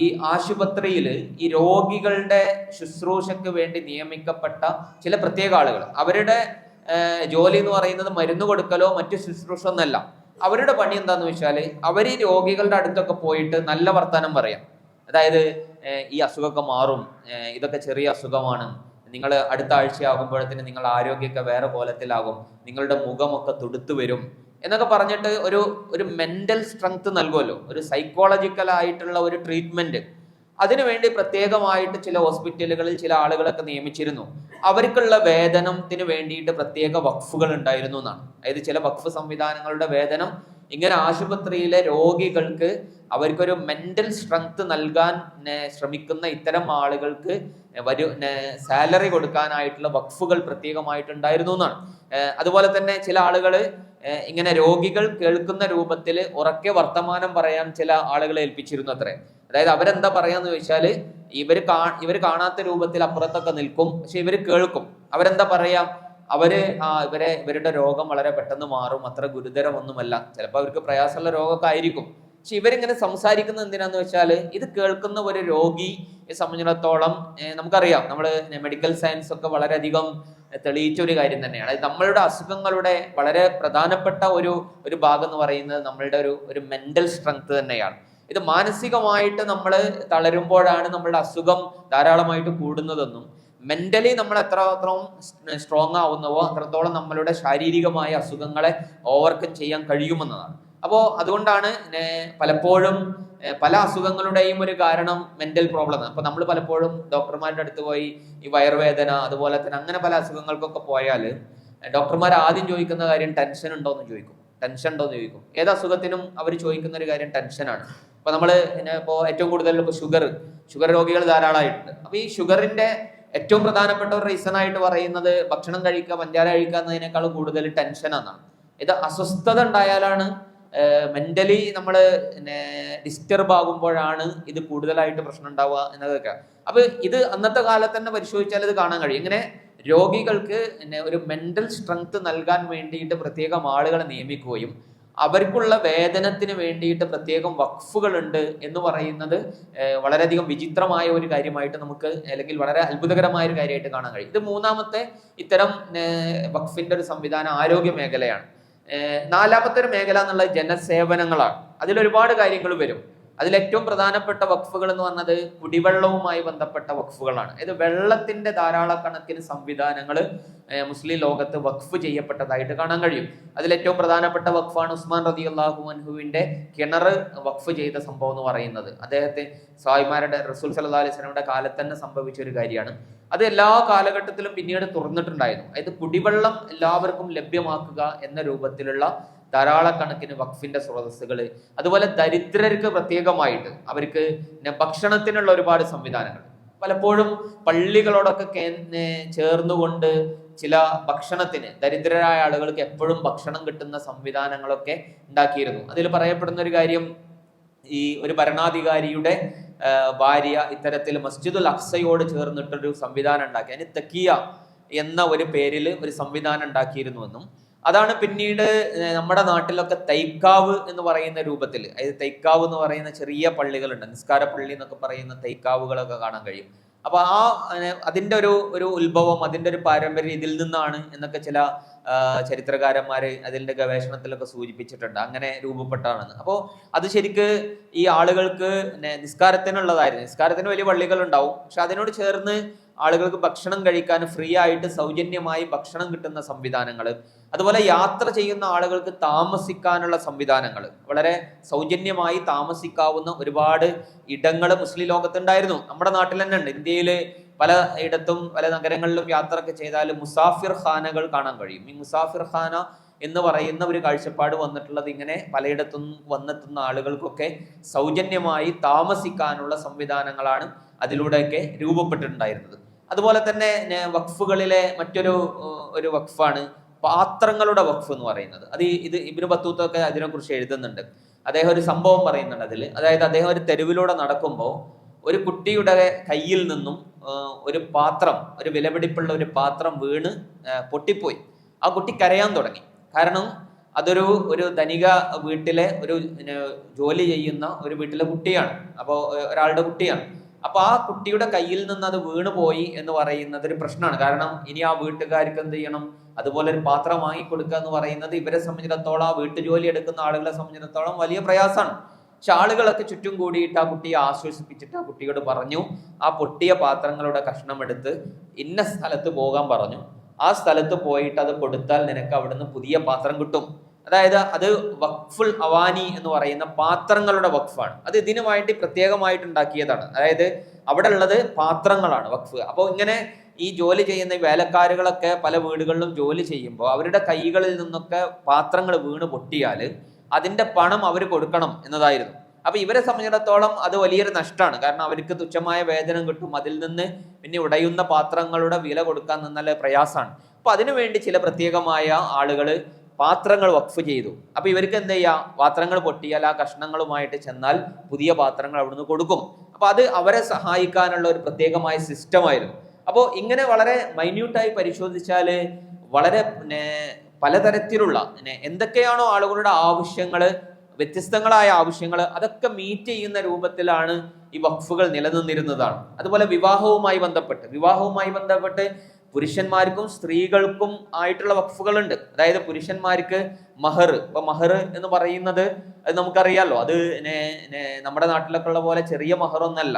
ഈ ആശുപത്രിയിൽ ഈ രോഗികളുടെ ശുശ്രൂഷയ്ക്ക് വേണ്ടി നിയമിക്കപ്പെട്ട ചില പ്രത്യേക ആളുകൾ, അവരുടെ ജോലി എന്ന് പറയുന്നത് മരുന്ന് കൊടുക്കലോ മറ്റു ശുശ്രൂഷ ഒന്നല്ല. അവരുടെ പണി എന്താന്ന് വെച്ചാൽ അവർ ഈ രോഗികളുടെ അടുത്തൊക്കെ പോയിട്ട് നല്ല വർത്താനം പറയാം. അതായത് ഈ അസുഖമൊക്കെ മാറും, ഇതൊക്കെ ചെറിയ അസുഖമാണ്, നിങ്ങൾ അടുത്ത ആഴ്ചയാകുമ്പോഴത്തേന് നിങ്ങളുടെ ആരോഗ്യമൊക്കെ വേറെ കോലത്തിലാകും, നിങ്ങളുടെ മുഖമൊക്കെ തുടുത്തു വരും എന്നൊക്കെ പറഞ്ഞിട്ട് ഒരു മെന്റൽ സ്ട്രെങ്ത് നൽകുമല്ലോ, ഒരു സൈക്കോളജിക്കൽ ആയിട്ടുള്ള ഒരു ട്രീറ്റ്മെന്റ്. അതിനുവേണ്ടി പ്രത്യേകമായിട്ട് ചില ഹോസ്പിറ്റലുകളിൽ ചില ആളുകളൊക്കെ നിയമിച്ചിരുന്നു. അവർക്കുള്ള വേതനത്തിന് വേണ്ടിയിട്ട് പ്രത്യേക വഖഫുകൾ ഉണ്ടായിരുന്നു എന്നാണ്. അതായത് ചില വഖഫ് സംവിധാനങ്ങളുടെ വേതനം ഇങ്ങനെ ആശുപത്രിയിലെ രോഗികൾക്ക് അവർക്കൊരു മെന്റൽ സ്ട്രെങ്ത് നൽകാൻ ശ്രമിക്കുന്ന ഇത്തരം ആളുകൾക്ക് സാലറി കൊടുക്കാനായിട്ടുള്ള വഖഫുകൾ പ്രത്യേകമായിട്ടുണ്ടായിരുന്നു എന്നാണ്. അതുപോലെ തന്നെ ചില ആളുകൾ ഇങ്ങനെ രോഗികൾ കേൾക്കുന്ന രൂപത്തിൽ ഉറക്കെ വർത്തമാനം പറയാൻ ചില ആളുകളെ ഏൽപ്പിച്ചിരുന്നു അത്രേ. അതായത് അവരെന്താ പറയാന്ന് ചോദിച്ചാൽ ഇവർ കാണാത്ത രൂപത്തിൽ അപ്പുറത്തൊക്കെ നിൽക്കും, പക്ഷെ ഇവർ കേൾക്കും. അവരെന്താ പറയാ, ഇവരുടെ രോഗം വളരെ പെട്ടെന്ന് മാറും, അത്ര ഗുരുതരമൊന്നുമല്ല, ചിലപ്പോൾ അവർക്ക് പ്രയാസമുള്ള രോഗമൊക്കെ ആയിരിക്കും. പക്ഷെ ഇവരിങ്ങനെ സംസാരിക്കുന്നത് എന്തിനാന്ന് വെച്ചാൽ ഇത് കേൾക്കുന്ന ഒരു രോഗിയെ സംബന്ധിച്ചിടത്തോളം നമുക്കറിയാം, നമ്മൾ മെഡിക്കൽ സയൻസ് ഒക്കെ വളരെയധികം തെളിയിച്ച ഒരു കാര്യം തന്നെയാണ്. അതായത് നമ്മളുടെ അസുഖങ്ങളുടെ വളരെ പ്രധാനപ്പെട്ട ഒരു ഭാഗം എന്ന് പറയുന്നത് നമ്മളുടെ ഒരു മെന്റൽ സ്ട്രെങ്ത് തന്നെയാണ്. ഇത് മാനസികമായിട്ട് നമ്മൾ തളരുമ്പോഴാണ് നമ്മളുടെ അസുഖം ധാരാളമായിട്ട് കൂടുന്നതെന്നും മെന്റലി നമ്മൾ എത്രത്തോളം സ്ട്രോങ് ആവുന്നവോ അത്രത്തോളം നമ്മളുടെ ശാരീരികമായ അസുഖങ്ങളെ ഓവർകം ചെയ്യാൻ കഴിയുമെന്നതാണ്. അപ്പോൾ അതുകൊണ്ടാണ് പലപ്പോഴും പല അസുഖങ്ങളുടെയും ഒരു കാരണം മെന്റൽ പ്രോബ്ലം. അപ്പൊ നമ്മൾ പലപ്പോഴും ഡോക്ടർമാരുടെ അടുത്ത് പോയി ഈ വയറുവേദന അതുപോലെ തന്നെ അങ്ങനെ പല അസുഖങ്ങൾക്കൊക്കെ പോയാൽ ഡോക്ടർമാർ ആദ്യം ചോദിക്കുന്ന കാര്യം ടെൻഷൻ ഉണ്ടോയെന്ന് ചോദിക്കും. ഏത് അസുഖത്തിനും അവർ ചോദിക്കുന്ന ഒരു കാര്യം ടെൻഷനാണ്. അപ്പൊ നമ്മൾ ഇപ്പോൾ ഏറ്റവും കൂടുതൽ ഇപ്പോൾ ഷുഗർ രോഗികൾ ധാരാളമായിട്ടുണ്ട്. അപ്പൊ ഈ ഷുഗറിന്റെ ഏറ്റവും പ്രധാനപ്പെട്ട ഒരു റീസൺ ആയിട്ട് പറയുന്നത് ഭക്ഷണം കഴിക്കുക, പഞ്ചാര കഴിക്കുക എന്നതിനേക്കാളും കൂടുതൽ ടെൻഷൻ എന്നാണ്. ഇത് അസ്വസ്ഥത ഉണ്ടായാലാണ്, മെന്റലി നമ്മൾ ഡിസ്റ്റർബ് ആകുമ്പോഴാണ് ഇത് കൂടുതലായിട്ട് പ്രശ്നം ഉണ്ടാവുക എന്നതൊക്കെ. അപ്പൊ ഇത് അന്നത്തെ കാലത്ത് തന്നെ പരിശോധിച്ചാൽ ഇത് കാണാൻ കഴിയും. ഇങ്ങനെ രോഗികൾക്ക് ഒരു മെന്റൽ സ്ട്രെങ്ത് നൽകാൻ വേണ്ടിയിട്ട് പ്രത്യേകം ആളുകളെ നിയമിക്കുകയും അവർക്കുള്ള വേതനത്തിന് വേണ്ടിയിട്ട് പ്രത്യേകം വഖഫുകൾ ഉണ്ട് എന്ന് പറയുന്നത് വളരെയധികം വിചിത്രമായ ഒരു കാര്യമായിട്ട് നമുക്ക്, അല്ലെങ്കിൽ വളരെ അത്ഭുതകരമായ ഒരു കാര്യമായിട്ട് കാണാൻ കഴിയും. ഇത് മൂന്നാമത്തെ ഇത്തരം വഖഫിന്റെ ഒരു സംവിധാനം ആരോഗ്യ മേഖലയാണ്. നാലാമത്തെ ഒരു മേഖല എന്നുള്ളത് ജനസേവനങ്ങളാണ്. അതിലൊരുപാട് കാര്യങ്ങൾ വരും. അതിലേറ്റവും പ്രധാനപ്പെട്ട വഖഫുകൾ എന്ന് പറഞ്ഞത് കുടിവെള്ളവുമായി ബന്ധപ്പെട്ട വഖഫുകളാണ്. ഇത് വെള്ളത്തിന്റെ ധാരാളക്കണക്കിന് സംവിധാനങ്ങൾ മുസ്ലിം ലോകത്ത് വഖഫ് ചെയ്യപ്പെട്ടതായിട്ട് കാണാൻ കഴിയും. അതിലേറ്റവും പ്രധാനപ്പെട്ട വഖഫാണ് ഉസ്മാൻ റളിയല്ലാഹു അൻഹുവിന്റെ കിണർ വഖഫ് ചെയ്ത സംഭവം എന്ന് പറയുന്നത്. അദ്ദേഹത്തെ സ്വഹാബിമാരുടെ റസൂൽ സല്ലല്ലാഹു അലൈഹി വസല്ലമയുടെ കാലത്ത് തന്നെ സംഭവിച്ച ഒരു കാര്യമാണ്. അത് എല്ലാ കാലഘട്ടത്തിലും പിന്നീട് തുറന്നിട്ടുണ്ടായിരുന്നു. അതായത് കുടിവെള്ളം എല്ലാവർക്കും ലഭ്യമാക്കുക എന്ന രൂപത്തിലുള്ള ധാരാളക്കണക്കിന് വഖഫിന്റെ സ്രോതസ്സുകൾ. അതുപോലെ ദരിദ്രർക്ക് പ്രത്യേകമായിട്ട് അവർക്ക് ഭക്ഷണത്തിനുള്ള ഒരുപാട് സംവിധാനങ്ങൾ. പലപ്പോഴും പള്ളികളോടൊക്കെ ചേർന്നുകൊണ്ട് ചില ഭക്ഷണത്തിന് ദരിദ്രരായ ആളുകൾക്ക് എപ്പോഴും ഭക്ഷണം കിട്ടുന്ന സംവിധാനങ്ങളൊക്കെ ഉണ്ടാക്കിയിരുന്നു. അതിൽ പറയപ്പെടുന്ന ഒരു കാര്യം, ഈ ഒരു ഭരണാധികാരിയുടെ ഭാര്യ ഇത്തരത്തിൽ മസ്ജിദുൽ അഖ്സയോട് ചേർന്നിട്ടൊരു സംവിധാനം ഉണ്ടാക്കി. അതിന് തക്കിയ എന്ന ഒരു പേരിൽ ഒരു സംവിധാനം ഉണ്ടാക്കിയിരുന്നുവെന്നും അതാണ് പിന്നീട് നമ്മുടെ നാട്ടിലൊക്കെ തൈക്കാവ് എന്ന് പറയുന്ന രൂപത്തിൽ, അതായത് തൈക്കാവ് എന്ന് പറയുന്ന ചെറിയ പള്ളികളുണ്ട്, നിസ്കാര പള്ളി എന്നൊക്കെ പറയുന്ന തൈക്കാവുകളൊക്കെ കാണാൻ കഴിയും. അപ്പൊ അതിന്റെ ഒരു ഉത്ഭവം, അതിന്റെ ഒരു പാരമ്പര്യം ഇതിൽ നിന്നാണ് എന്നൊക്കെ ചില ചരിത്രകാരന്മാര് അതിന്റെ ഗവേഷണത്തിലൊക്കെ സൂചിപ്പിച്ചിട്ടുണ്ട്. അങ്ങനെ രൂപപ്പെട്ടാണെന്ന്. അപ്പോൾ അത് ശരിക്ക് ഈ ആളുകൾക്ക് നിസ്കാരത്തിനുള്ളതായിരുന്നു. നിസ്കാരത്തിന് വലിയ പള്ളികൾ ഉണ്ടാവും, പക്ഷെ അതിനോട് ചേർന്ന് ആളുകൾക്ക് ഭക്ഷണം കഴിക്കാൻ ഫ്രീ ആയിട്ട് സൗജന്യമായി ഭക്ഷണം കിട്ടുന്ന സംവിധാനങ്ങൾ, അതുപോലെ യാത്ര ചെയ്യുന്ന ആളുകൾക്ക് താമസിക്കാനുള്ള സംവിധാനങ്ങൾ, വളരെ സൗജന്യമായി താമസിക്കാവുന്ന ഒരുപാട് ഇടങ്ങൾ മുസ്ലിം ലോകത്തുണ്ടായിരുന്നു. നമ്മുടെ നാട്ടിൽ തന്നെ ഉണ്ട്. ഇന്ത്യയിൽ പല ഇടത്തും പല നഗരങ്ങളിലും യാത്രയൊക്കെ ചെയ്താൽ മുസാഫിർ ഖാനകൾ കാണാൻ കഴിയും. ഈ മുസാഫിർ ഖാന എന്ന് പറയുന്ന ഒരു കാഴ്ചപ്പാട് വന്നിട്ടുള്ളത് ഇങ്ങനെ പലയിടത്തും വന്നെത്തുന്ന ആളുകൾക്കൊക്കെ സൗജന്യമായി താമസിക്കാനുള്ള സംവിധാനങ്ങളാണ് അതിലൂടെയൊക്കെ രൂപപ്പെട്ടിട്ടുണ്ടായിരുന്നത്. അതുപോലെ തന്നെ വഖഫുകളിലെ മറ്റൊരു വഖഫാണ് പാത്രങ്ങളുടെ വഖഫ് എന്ന് പറയുന്നത്. ഇത് ഇബ്നു ബത്തൂത്തൊക്കെ അതിനെക്കുറിച്ച് എഴുതുന്നുണ്ട്. അദ്ദേഹം ഒരു സംഭവം പറയുന്നുണ്ട് അതിൽ. അതായത് അദ്ദേഹം ഒരു തെരുവിലൂടെ നടക്കുമ്പോൾ ഒരു കുട്ടിയുടെ കയ്യിൽ നിന്നും ഒരു പാത്രം, ഒരു വിലപിടിപ്പുള്ള ഒരു പാത്രം വീണ് പൊട്ടിപ്പോയി. ആ കുട്ടി കരയാൻ തുടങ്ങി. കാരണം ഒരു ധനിക വീട്ടിലെ ഒരു ജോലി ചെയ്യുന്ന ഒരു വീട്ടിലെ കുട്ടിയാണ്, അപ്പോൾ ഒരാളുടെ കുട്ടിയാണ്. അപ്പൊ ആ കുട്ടിയുടെ കയ്യിൽ നിന്ന് അത് വീണു പോയി എന്ന് പറയുന്നത് ഒരു പ്രശ്നമാണ്. കാരണം ഇനി ആ വീട്ടുകാർക്ക് എന്ത് ചെയ്യണം, അതുപോലെ ഒരു പാത്രം വാങ്ങിക്കൊടുക്കുക എന്ന് പറയുന്നത് ഇവരെ സംബന്ധിച്ചിടത്തോളം, ആ വീട്ടുജോലി എടുക്കുന്ന ആളുകളെ സംബന്ധിച്ചിടത്തോളം വലിയ പ്രയാസമാണ്. പക്ഷെ ആളുകളൊക്കെ ചുറ്റും കൂടിയിട്ട് ആ കുട്ടിയെ ആശ്വസിപ്പിച്ചിട്ട് ആ കുട്ടിയോട് പറഞ്ഞു, ആ പൊട്ടിയ പാത്രങ്ങളുടെ കഷ്ണമെടുത്ത് ഇന്ന സ്ഥലത്ത് പോകാൻ പറഞ്ഞു. ആ സ്ഥലത്ത് പോയിട്ട് അത് കൊടുത്താൽ നിനക്ക് അവിടുന്ന് പുതിയ പാത്രം കിട്ടും. അതായത് അത് വഖഫുൽ അവാനി എന്ന് പറയുന്ന പാത്രങ്ങളുടെ വഖഫാണ്. അത് ഇതിനു വേണ്ടി പ്രത്യേകമായിട്ട് ഉണ്ടാക്കിയതാണ്. അതായത് അവിടെ ഉള്ളത് പാത്രങ്ങളാണ് വഖഫ്. അപ്പോൾ ഇങ്ങനെ ഈ ജോലി ചെയ്യുന്ന വേലക്കാരുകളൊക്കെ പല വീടുകളിലും ജോലി ചെയ്യുമ്പോൾ അവരുടെ കൈകളിൽ നിന്നൊക്കെ പാത്രങ്ങൾ വീണ് പൊട്ടിയാൽ അതിന്റെ പണം അവർ കൊടുക്കണം എന്നതായിരുന്നു. അപ്പൊ ഇവരെ സംബന്ധിച്ചിടത്തോളം അത് വലിയൊരു നഷ്ടമാണ്. കാരണം അവർക്ക് തുച്ഛമായ വേതനം കിട്ടും, അതിൽ നിന്ന് പിന്നെ ഉടയുന്ന പാത്രങ്ങളുടെ വില കൊടുക്കാൻ നിന്നാൽ പ്രയാസമാണ്. അപ്പൊ അതിനുവേണ്ടി ചില പ്രത്യേകമായ ആളുകൾ പാത്രങ്ങൾ വഖഫ് ചെയ്തു. അപ്പൊ ഇവർക്ക് എന്ത് ചെയ്യാം, പാത്രങ്ങൾ പൊട്ടിയാൽ ആ കഷ്ണങ്ങളുമായിട്ട് ചെന്നാൽ പുതിയ പാത്രങ്ങൾ അവിടുന്ന് കൊടുക്കും. അപ്പൊ അത് അവരെ സഹായിക്കാനുള്ള ഒരു പ്രത്യേകമായ സിസ്റ്റമായിരുന്നു. അപ്പോൾ ഇങ്ങനെ വളരെ മൈന്യൂട്ടായി പരിശോധിച്ചാൽ വളരെ പലതരത്തിലുള്ള എന്തൊക്കെയാണോ ആളുകളുടെ ആവശ്യങ്ങൾ, വ്യത്യസ്തങ്ങളായ ആവശ്യങ്ങൾ, അതൊക്കെ മീറ്റ് ചെയ്യുന്ന രൂപത്തിലാണ് ഈ വഖഫുകൾ നിലനിന്നിരുന്നതാണ്. അതുപോലെ വിവാഹവുമായി ബന്ധപ്പെട്ട് പുരുഷന്മാർക്കും സ്ത്രീകൾക്കും ആയിട്ടുള്ള വഖഫുകളുണ്ട്. അതായത് പുരുഷന്മാർക്ക് മഹർ, ഇപ്പൊ മഹർ എന്ന് പറയുന്നത് അത് നമുക്കറിയാലോ, അത് നമ്മുടെ നാട്ടിലൊക്കെ ഉള്ള പോലെ ചെറിയ മഹറൊന്നല്ല.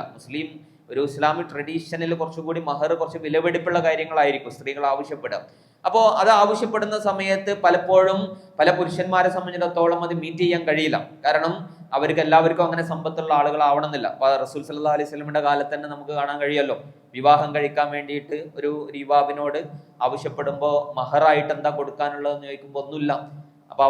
ഒരു ഇസ്ലാമിക് ട്രഡീഷനിൽ കുറച്ചുകൂടി മഹർ കുറച്ച് വിലപിടിപ്പുള്ള കാര്യങ്ങളായിരിക്കും സ്ത്രീകൾ ആവശ്യപ്പെടുക. അപ്പോൾ അത് ആവശ്യപ്പെടുന്ന സമയത്ത് പലപ്പോഴും പല പുരുഷന്മാരെ സംബന്ധിച്ചിടത്തോളം അത് മീറ്റ് ചെയ്യാൻ കഴിയില്ല. കാരണം അവർക്ക് എല്ലാവർക്കും അങ്ങനെ സമ്പത്തുള്ള ആളുകളാവണമെന്നില്ല. അപ്പൊ റസൂൽ സല്ലല്ലാഹു അലൈഹി വസല്ലമയുടെ കാലത്ത് തന്നെ നമുക്ക് കാണാൻ കഴിയല്ലോ, വിവാഹം കഴിക്കാൻ വേണ്ടിയിട്ട് ഒരു യുവാവിനോട് ആവശ്യപ്പെടുമ്പോൾ മഹറായിട്ട് എന്താ കൊടുക്കാനുള്ളതെന്ന് ചോദിക്കുമ്പോൾ ഒന്നുമില്ല. അപ്പൊ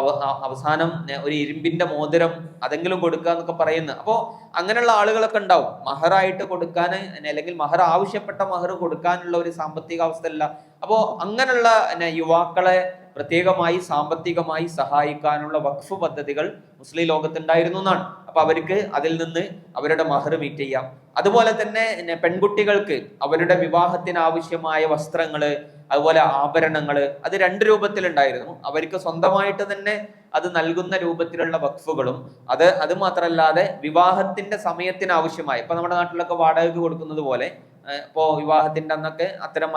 അവസാനം ഒരു ഇരുമ്പിന്റെ മോതിരം അതെങ്കിലും കൊടുക്കുക എന്നൊക്കെ പറയുന്നത്. അപ്പോൾ അങ്ങനെയുള്ള ആളുകളൊക്കെ ഉണ്ടാവും. മഹറായിട്ട് കൊടുക്കാൻ അല്ലെങ്കിൽ മഹർ ആവശ്യപ്പെട്ട മഹർ കൊടുക്കാനുള്ള ഒരു സാമ്പത്തിക അവസ്ഥ അല്ല. അപ്പോൾ അങ്ങനെയുള്ള യുവാക്കളെ പ്രത്യേകമായി സാമ്പത്തികമായി സഹായിക്കാനുള്ള വഖഫ് പദ്ധതികൾ മുസ്ലിം ലോകത്തുണ്ടായിരുന്നു എന്നാണ്. അപ്പൊ അവർക്ക് അതിൽ നിന്ന് അവരുടെ മഹർ മീറ്റ് ചെയ്യാം. അതുപോലെ തന്നെ പെൺകുട്ടികൾക്ക് അവരുടെ വിവാഹത്തിന് ആവശ്യമായ വസ്ത്രങ്ങള്, അതുപോലെ ആഭരണങ്ങള്, അത് രണ്ട് രൂപത്തിലുണ്ടായിരുന്നു. അവർക്ക് സ്വന്തമായിട്ട് തന്നെ അത് നൽകുന്ന രൂപത്തിലുള്ള വഖഫുകളും, അത് മാത്രമല്ലാതെ വിവാഹത്തിന്റെ സമയത്തിന് ആവശ്യമായ, ഇപ്പൊ നമ്മുടെ നാട്ടിലൊക്കെ വാടകയ്ക്ക് കൊടുക്കുന്നത് പോലെ ഇപ്പോ വിവാഹത്തിന്റെ അന്നൊക്കെ അത്തരം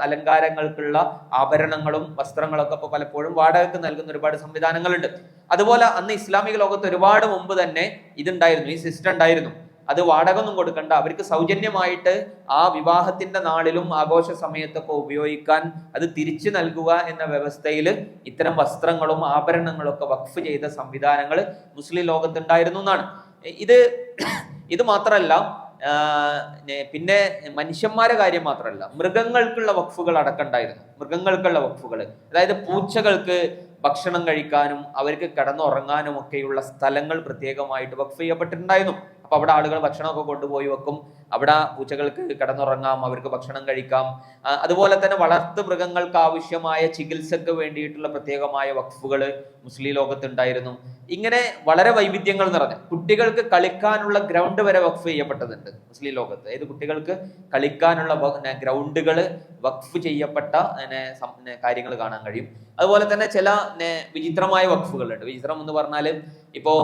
അലങ്കാരങ്ങൾക്കുള്ള ആഭരണങ്ങളും വസ്ത്രങ്ങളൊക്കെ ഇപ്പൊ പലപ്പോഴും വാടകയ്ക്ക് നൽകുന്ന ഒരുപാട് സംവിധാനങ്ങളുണ്ട്. അതുപോലെ അന്ന് ഇസ്ലാമിക ലോകത്ത് ഒരുപാട് മുമ്പ് തന്നെ ഇതുണ്ടായിരുന്നു, ഈ സിസ്റ്റം ഉണ്ടായിരുന്നു. അത് വാടക ഒന്നും കൊടുക്കണ്ട, അവർക്ക് സൗജന്യമായിട്ട് ആ വിവാഹത്തിന്റെ നാളിലും ആഘോഷ സമയത്തൊക്കെ ഉപയോഗിക്കാൻ അത് തിരിച്ചു നൽകുക എന്ന വ്യവസ്ഥയിൽ ഇത്തരം വസ്ത്രങ്ങളും ആഭരണങ്ങളും ഒക്കെ വഖഫ് ചെയ്ത സംവിധാനങ്ങൾ മുസ്ലിം ലോകത്തുണ്ടായിരുന്നു എന്നാണ്. ഇത് മാത്രമല്ല, പിന്നെ മനുഷ്യന്മാരെ കാര്യം മാത്രമല്ല, മൃഗങ്ങൾക്കുള്ള വഖഫുകൾ അടക്കണ്ടായിരുന്നു. മൃഗങ്ങൾക്കുള്ള വഖഫുകൾ, അതായത് പൂച്ചകൾക്ക് ഭക്ഷണം കഴിക്കാനും അവർക്ക് കിടന്നുറങ്ങാനും ഒക്കെയുള്ള സ്ഥലങ്ങൾ പ്രത്യേകമായിട്ട് വഖഫ് ചെയ്യപ്പെട്ടിട്ടുണ്ടായിരുന്നു. അപ്പൊ അവിടെ ആളുകൾ ഭക്ഷണമൊക്കെ കൊണ്ടുപോയി വെക്കും. അവിടെ പൂച്ചകൾക്ക് കിടന്നുറങ്ങാം, അവർക്ക് ഭക്ഷണം കഴിക്കാം. അതുപോലെ തന്നെ വളർത്തു മൃഗങ്ങൾക്ക് ആവശ്യമായ ചികിത്സക്ക് വേണ്ടിയിട്ടുള്ള പ്രത്യേകമായ വഖഫുകൾ മുസ്ലിം ലോകത്തുണ്ടായിരുന്നു. ഇങ്ങനെ വളരെ വൈവിധ്യങ്ങൾ നിറഞ്ഞ, കുട്ടികൾക്ക് കളിക്കാനുള്ള ഗ്രൗണ്ട് വരെ വഖഫ് ചെയ്യപ്പെട്ടതുണ്ട് മുസ്ലിം ലോകത്ത്. അതായത് കുട്ടികൾക്ക് കളിക്കാനുള്ള ഗ്രൗണ്ടുകൾ വഖഫ് ചെയ്യപ്പെട്ട കാര്യങ്ങൾ കാണാൻ കഴിയും. അതുപോലെ തന്നെ ചില വിചിത്രമായ വഖഫുകളുണ്ട്. വിചിത്രം എന്ന് പറഞ്ഞാൽ ഇപ്പോ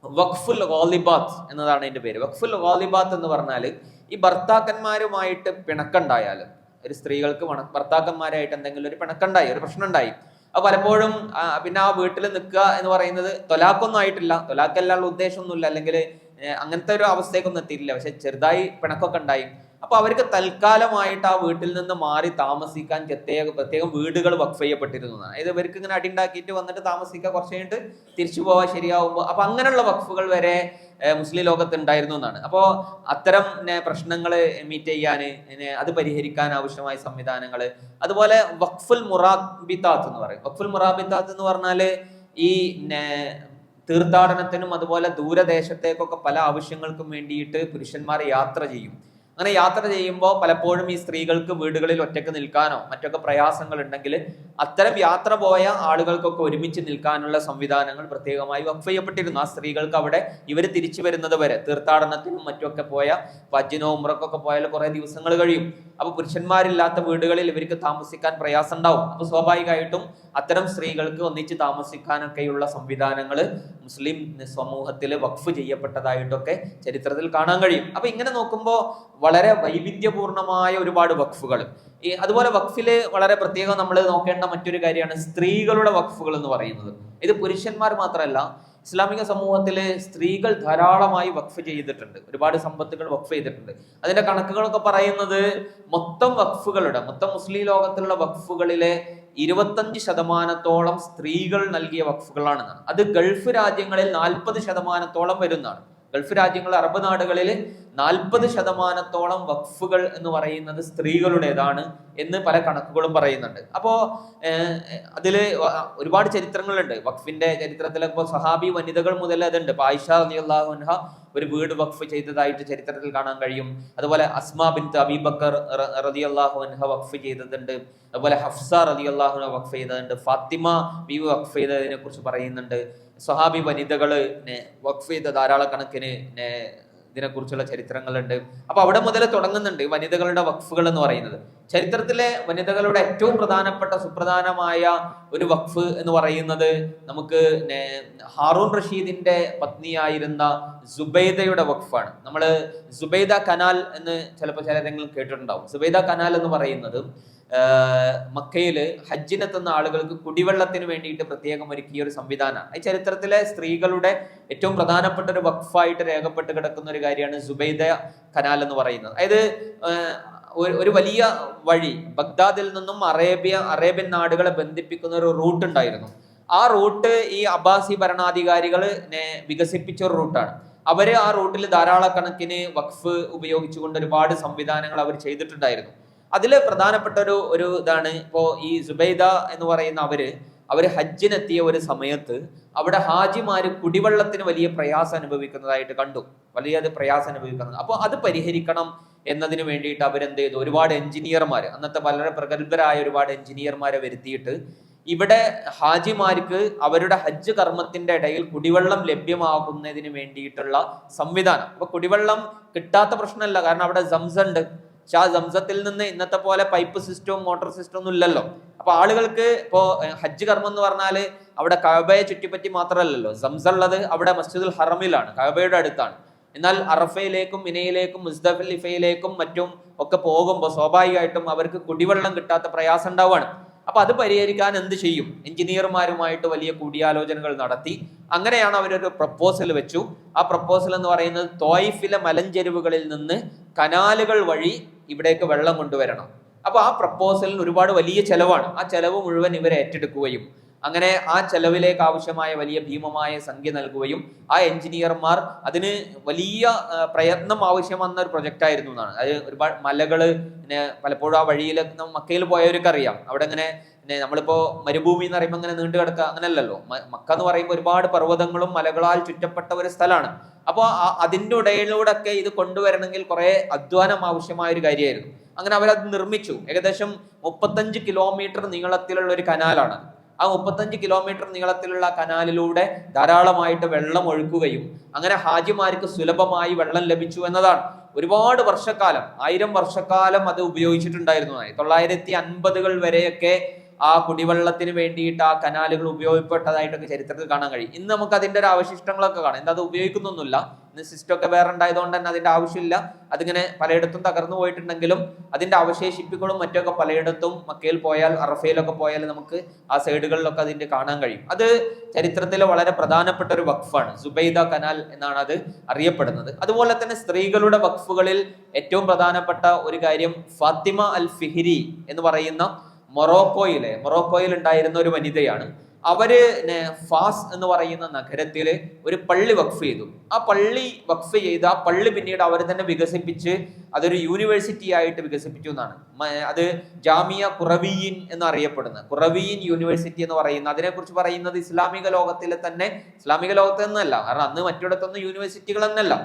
വഖഫുൽ ഗാലിബാത്ത് എന്നതാണ് അതിന്റെ പേര്. വഖഫുൽ ഗാലിബാത്ത് എന്ന് പറഞ്ഞാൽ ഈ ഭർത്താക്കന്മാരുമായിട്ട് പിണക്കുണ്ടായാൽ, ഒരു സ്ത്രീകൾക്ക് ഭർത്താക്കന്മാരായിട്ട് എന്തെങ്കിലും ഒരു പിണക്കുണ്ടായി, ഒരു പ്രശ്നം ഉണ്ടായി, അപ്പൊ പലപ്പോഴും പിന്നെ ആ വീട്ടിൽ നിൽക്കുക എന്ന് പറയുന്നത് തൊലാഖൊന്നും ആയിട്ടില്ല, തൊലാഖല്ലാനുള്ള ഉദ്ദേശമൊന്നുമില്ല, അല്ലെങ്കിൽ അങ്ങനത്തെ ഒരു അവസ്ഥയൊന്നും എത്തിയിട്ടില്ല, പക്ഷെ ചെറുതായി പിണക്കൊക്കെ ഉണ്ടായി. അപ്പൊ അവർക്ക് തൽക്കാലമായിട്ട് ആ വീട്ടിൽ നിന്ന് മാറി താമസിക്കാൻ പ്രത്യേകം വീടുകൾ വഖഫ് ചെയ്യപ്പെട്ടിരുന്നതാണ്. അതായത് ഇവർക്ക് ഇങ്ങനെ അടിണ്ടാക്കിയിട്ട് വന്നിട്ട് താമസിക്കുക, കുറച്ച് കഴിഞ്ഞിട്ട് തിരിച്ചു പോവാൻ ശരിയാവുമ്പോൾ. അപ്പൊ അങ്ങനെയുള്ള വഖഫുകൾ വരെ മുസ്ലിം ലോകത്ത് ഉണ്ടായിരുന്നു എന്നാണ്. അപ്പോൾ അത്തരം പ്രശ്നങ്ങൾ മീറ്റ് ചെയ്യാൻ, അത് പരിഹരിക്കാൻ ആവശ്യമായ സംവിധാനങ്ങൾ. അതുപോലെ വഖഫുൽ മുറാബിത്താത്ത് എന്ന് പറയും. വഖഫുൽ മുറാബിത്താത്ത് എന്ന് പറഞ്ഞാൽ ഈ തീർത്ഥാടനത്തിനും അതുപോലെ ദൂരദേശത്തേക്കൊക്കെ പല ആവശ്യങ്ങൾക്കും വേണ്ടിയിട്ട് പുരുഷന്മാർ യാത്ര ചെയ്യും. അങ്ങനെ യാത്ര ചെയ്യുമ്പോൾ പലപ്പോഴും ഈ സ്ത്രീകൾക്ക് വീടുകളിൽ ഒറ്റയ്ക്ക് നിൽക്കാനോ മറ്റൊക്കെ പ്രയാസങ്ങൾ ഉണ്ടെങ്കിൽ അത്തരം യാത്ര പോയ ആളുകൾക്കൊക്കെ ഒരുമിച്ച് നിൽക്കാനുള്ള സംവിധാനങ്ങൾ പ്രത്യേകമായി വഖഫ് ചെയ്യപ്പെട്ടിരുന്നു. ആ സ്ത്രീകൾക്ക് അവിടെ ഇവർ തിരിച്ചു വരുന്നത് വരെ, തീർത്ഥാടനത്തിനും മറ്റൊക്കെ പോയ ഹജ്ജിനോ ഉംറക്കൊക്കെ പോയാൽ കുറെ ദിവസങ്ങൾ കഴിയും. അപ്പൊ പുരുഷന്മാരില്ലാത്ത വീടുകളിൽ ഇവർക്ക് താമസിക്കാൻ പ്രയാസം ഉണ്ടാവും. അപ്പൊ സ്വാഭാവികമായിട്ടും അത്തരം സ്ത്രീകൾക്ക് ഒന്നിച്ച് താമസിക്കാനൊക്കെയുള്ള സംവിധാനങ്ങൾ മുസ്ലിം സമൂഹത്തിൽ വഖഫ് ചെയ്യപ്പെട്ടതായിട്ടൊക്കെ ചരിത്രത്തിൽ കാണാൻ കഴിയും. അപ്പൊ ഇങ്ങനെ നോക്കുമ്പോൾ വളരെ വൈവിധ്യപൂർണമായ ഒരുപാട് വഖഫുകൾ. അതുപോലെ വഖഫില് വളരെ പ്രത്യേകം നമ്മൾ നോക്കേണ്ട മറ്റൊരു കാര്യമാണ് സ്ത്രീകളുടെ വഖഫുകൾ എന്ന് പറയുന്നത്. ഇത് പുരുഷന്മാർ മാത്രമല്ല, ഇസ്ലാമിക സമൂഹത്തിൽ സ്ത്രീകൾ ധാരാളമായി വഖഫ് ചെയ്തിട്ടുണ്ട്, ഒരുപാട് സമ്പത്തുകൾ വഖഫ് ചെയ്തിട്ടുണ്ട്. അതിന്റെ കണക്കുകളൊക്കെ പറയുന്നത് മൊത്തം മുസ്ലിം ലോകത്തിലുള്ള വഖഫുകളിലെ 25% സ്ത്രീകൾ നൽകിയ വഖഫുകളാണെന്നാണ്. അത് ഗൾഫ് രാജ്യങ്ങളിൽ 40% വരുന്നതാണ്. ഗൾഫ് രാജ്യങ്ങൾ, അറബ് നാടുകളിൽ 40% വഖഫുകൾ എന്ന് പറയുന്നത് സ്ത്രീകളുടേതാണ് എന്ന് പല കണക്കുകളും പറയുന്നുണ്ട്. അപ്പോ അതില് ഒരുപാട് ചരിത്രങ്ങളുണ്ട് വഖഫിന്റെ ചരിത്രത്തിൽ. ഇപ്പോൾ സഹാബി വനിതകൾ മുതൽ അതുണ്ട്. ഇപ്പൊ ആയിഷ റളിയല്ലാഹു അൻഹ ഒരു വീട് വഖഫ് ചെയ്തതായിട്ട് ചരിത്രത്തിൽ കാണാൻ കഴിയും. അതുപോലെ അസ്മാ ബിൻത് അബീ ബക്കർ റളിയല്ലാഹു അൻഹ വഖഫ് ചെയ്തിട്ടുണ്ട്. അതുപോലെ ഹഫ്സ റളിയല്ലാഹു അൻഹ വഖഫ് ചെയ്തിട്ടുണ്ട്. ഫാത്തിമ ബീവി വഖഫ് ചെയ്തതിനെ കുറിച്ച് പറയുന്നുണ്ട്. സ്വഹാബി വനിതകള് വഖഫ് ചെയ്ത ധാരാളക്കണക്കിന് ഇതിനെക്കുറിച്ചുള്ള ചരിത്രങ്ങളുണ്ട്. അപ്പൊ അവിടെ മുതൽ തുടങ്ങുന്നുണ്ട് വനിതകളുടെ വഖഫുകൾ എന്ന് പറയുന്നത്. ചരിത്രത്തിലെ വനിതകളുടെ ഏറ്റവും സുപ്രധാനമായ ഒരു വഖഫ് എന്ന് പറയുന്നത് നമുക്ക് ഹാറൂൺ റഷീദിന്റെ പത്നിയായിരുന്ന സുബൈദയുടെ വഖഫാണ്. നമ്മള് സുബൈദ കനാൽ എന്ന് ചിലപ്പോൾ ചിലരെങ്കിലും കേട്ടിട്ടുണ്ടാവും. സുബൈദ കനാൽ എന്ന് പറയുന്നത് മക്കയില് ഹജ്ജിനെത്തുന്ന ആളുകൾക്ക് കുടിവെള്ളത്തിന് വേണ്ടിയിട്ട് പ്രത്യേകം ഒരുക്കിയ ഒരു സംവിധാനമാണ്. ഈ ചരിത്രത്തിലെ സ്ത്രീകളുടെ ഏറ്റവും പ്രധാനപ്പെട്ട ഒരു വഖഫായിട്ട് രേഖപ്പെട്ട് കിടക്കുന്ന ഒരു കാര്യമാണ് സുബൈദ കനാൽ എന്ന് പറയുന്നത്. അതായത് ഒരു വലിയ വഴി ബഗ്ദാദിൽ നിന്നും അറേബ്യൻ നാടുകളെ ബന്ധിപ്പിക്കുന്ന ഒരു റൂട്ട് ഉണ്ടായിരുന്നു. ആ റൂട്ട് ഈ അബ്ബാസി ഭരണാധികാരികൾ വികസിപ്പിച്ച ഒരു റൂട്ടാണ്. അവര് ആ റൂട്ടിൽ ധാരാളക്കണക്കിന് വഖഫ് ഉപയോഗിച്ചുകൊണ്ട് ഒരുപാട് സംവിധാനങ്ങൾ അവർ ചെയ്തിട്ടുണ്ടായിരുന്നു. അതില് പ്രധാനപ്പെട്ട ഒരു ഇതാണ് ഇപ്പോ ഈ സുബൈദ എന്ന് പറയുന്ന അവര് ഹജ്ജിനെത്തിയ ഒരു സമയത്ത് അവിടെ ഹാജിമാര് കുടിവെള്ളത്തിന് വലിയ പ്രയാസം അനുഭവിക്കുന്നതായിട്ട് കണ്ടു. പ്രയാസം അനുഭവിക്കുന്നത്. അപ്പോൾ അത് പരിഹരിക്കണം എന്നതിന് വേണ്ടിയിട്ട് അവരെന്ത് ചെയ്തു? ഒരുപാട് എഞ്ചിനീയർമാർ, അന്നത്തെ വളരെ പ്രഗത്ഭരായ ഒരുപാട് എഞ്ചിനീയർമാരെ വരുത്തിയിട്ട് ഇവിടെ ഹാജിമാർക്ക് അവരുടെ ഹജ്ജ് കർമ്മത്തിന്റെ ഇടയിൽ കുടിവെള്ളം ലഭ്യമാകുന്നതിന് വേണ്ടിയിട്ടുള്ള സംവിധാനം. അപ്പൊ കുടിവെള്ളം കിട്ടാത്ത പ്രശ്നമല്ല, കാരണം അവിടെ സംസം ഉണ്ട്. പക്ഷെ ആ സംസത്തിൽ നിന്ന് ഇന്നത്തെ പോലെ പൈപ്പ് സിസ്റ്റവും മോട്ടോർ സിസ്റ്റവും ഒന്നും ഇല്ലല്ലോ. അപ്പൊ ആളുകൾക്ക് ഇപ്പോ ഹജ്ജ് കർമ്മം എന്ന് പറഞ്ഞാല് അവിടെ കഅബയെ ചുറ്റിപ്പറ്റി മാത്രമല്ലല്ലോ. സംസം ഉള്ളത് അവിടെ മസ്ജിദുൽ ഹറമിലാണ്, കഅബയുടെ അടുത്താണ്. എന്നാൽ അറഫയിലേക്കും മിനയിലേക്കും മുസ്ദലിഫയിലേക്കും മറ്റും ഒക്കെ പോകുമ്പോൾ സ്വാഭാവികമായിട്ടും അവർക്ക് കുടിവെള്ളം കിട്ടാത്ത പ്രയാസം ഉണ്ടാവുകയാണ്. അപ്പൊ അത് പരിഹരിക്കാൻ എന്ത് ചെയ്യും? എഞ്ചിനീയർമാരുമായിട്ട് വലിയ കൂടിയാലോചനകൾ നടത്തി. അങ്ങനെയാണ് അവരൊരു പ്രപ്പോസൽ വെച്ചു. ആ പ്രപ്പോസൽ എന്ന് പറയുന്നത് ത്വായിഫിലെ മലഞ്ചെരുവുകളിൽ നിന്ന് കനാലുകൾ വഴി ഇവിടേക്ക് വെള്ളം കൊണ്ടുവരണം. അപ്പൊ ആ പ്രപ്പോസലിന് ഒരുപാട് വലിയ ചെലവാണ്. ആ ചെലവ് മുഴുവൻ ഇവർ ഏറ്റെടുക്കുകയും അങ്ങനെ ആ ചെലവിലേക്ക് ആവശ്യമായ വലിയ ഭീമമായ സംഖ്യ നൽകുകയും ആ എഞ്ചിനീയർമാർ അതിന് വലിയ പ്രയത്നം ആവശ്യം വന്ന ഒരു പ്രൊജക്റ്റ് ആയിരുന്നു എന്നാണ്. അത് ഒരുപാട് മലകള് പലപ്പോഴും ആ വഴിയിൽ മക്കയിൽ പോയവർക്ക് അറിയാം. അവിടെ ഇങ്ങനെ നമ്മളിപ്പോ മരുഭൂമി എന്ന് പറയുമ്പോൾ ഇങ്ങനെ നീണ്ടു കിടക്കുക അങ്ങനെയല്ലല്ലോ. മക്ക എന്ന് പറയുമ്പോൾ ഒരുപാട് പർവ്വതങ്ങളും മലകളാൽ ചുറ്റപ്പെട്ട ഒരു സ്ഥലമാണ്. അപ്പോൾ അതിൻ്റെ ഇടയിലൂടെ ഒക്കെ ഇത് കൊണ്ടുവരണമെങ്കിൽ കുറെ അധ്വാനം ആവശ്യമായ ഒരു കാര്യമായിരുന്നു. അങ്ങനെ അവരത് നിർമ്മിച്ചു. ഏകദേശം 35 കിലോമീറ്റർ നീളത്തിലുള്ള ഒരു കനാലാണ്. ആ 35 കിലോമീറ്റർ നീളത്തിലുള്ള കനാലിലൂടെ ധാരാളമായിട്ട് വെള്ളം ഒഴുക്കുകയും അങ്ങനെ ഹാജിമാർക്ക് സുലഭമായി വെള്ളം ലഭിച്ചു എന്നതാണ്. ഒരുപാട് വർഷക്കാലം, 1000 വർഷക്കാലം അത് ഉപയോഗിച്ചിട്ടുണ്ടായിരുന്നു. 950-കൾ വരെയൊക്കെ ആ കുടിവെള്ളത്തിന് വേണ്ടിയിട്ട് ആ കനാലുകൾ ഉപയോഗപ്പെട്ടതായിട്ടൊക്കെ ചരിത്രത്തിൽ കാണാൻ കഴിയും. ഇന്ന് നമുക്ക് അതിന്റെ ഒരു അവശിഷ്ടങ്ങളൊക്കെ കാണാം. എന്താ അത് ഉപയോഗിക്കുന്നൊന്നുമില്ല. ഇന്ന് സിസ്റ്റം ഒക്കെ വേറെ ഉണ്ടായതുകൊണ്ട് തന്നെ അതിന്റെ ആവശ്യമില്ല. അതിങ്ങനെ പലയിടത്തും തകർന്നു പോയിട്ടുണ്ടെങ്കിലും അതിന്റെ അവശേഷിപ്പുകളും മറ്റൊക്കെ പലയിടത്തും മക്കയിൽ പോയാൽ അറഫയിലൊക്കെ പോയാൽ നമുക്ക് ആ സൈഡുകളിലൊക്കെ അതിന്റെ കാണാൻ കഴിയും. അത് ചരിത്രത്തിലെ വളരെ പ്രധാനപ്പെട്ട ഒരു വഖഫാണ്. സുബൈദ കനാൽ എന്നാണ് അത് അറിയപ്പെടുന്നത്. അതുപോലെ തന്നെ സ്ത്രീകളുടെ വഖഫുകളിൽ ഏറ്റവും പ്രധാനപ്പെട്ട ഒരു കാര്യം ഫാത്തിമ അൽ ഫിഹിരി എന്ന് പറയുന്ന മൊറോക്കോയിൽ ഉണ്ടായിരുന്ന ഒരു വനിതയാണ്. അവര് ഫാസ് എന്ന് പറയുന്ന നഗരത്തില് ഒരു പള്ളി വഖഫ് ചെയ്തു. ആ പള്ളി വഖഫ് ചെയ്ത് ആ പള്ളി പിന്നീട് അവർ തന്നെ വികസിപ്പിച്ച് അതൊരു യൂണിവേഴ്സിറ്റി ആയിട്ട് വികസിപ്പിച്ചു എന്നാണ്. അത് ജാമിയ ഖുറവിയ്യീൻ എന്നറിയപ്പെടുന്നത്. ഖുറവിയ്യീൻ യൂണിവേഴ്സിറ്റി എന്ന് പറയുന്നത്, അതിനെക്കുറിച്ച് പറയുന്നത് ഇസ്ലാമിക ലോകത്ത് നിന്നല്ല, കാരണം അന്ന് മറ്റിടത്തൊന്നും യൂണിവേഴ്സിറ്റികൾ എന്നല്ല,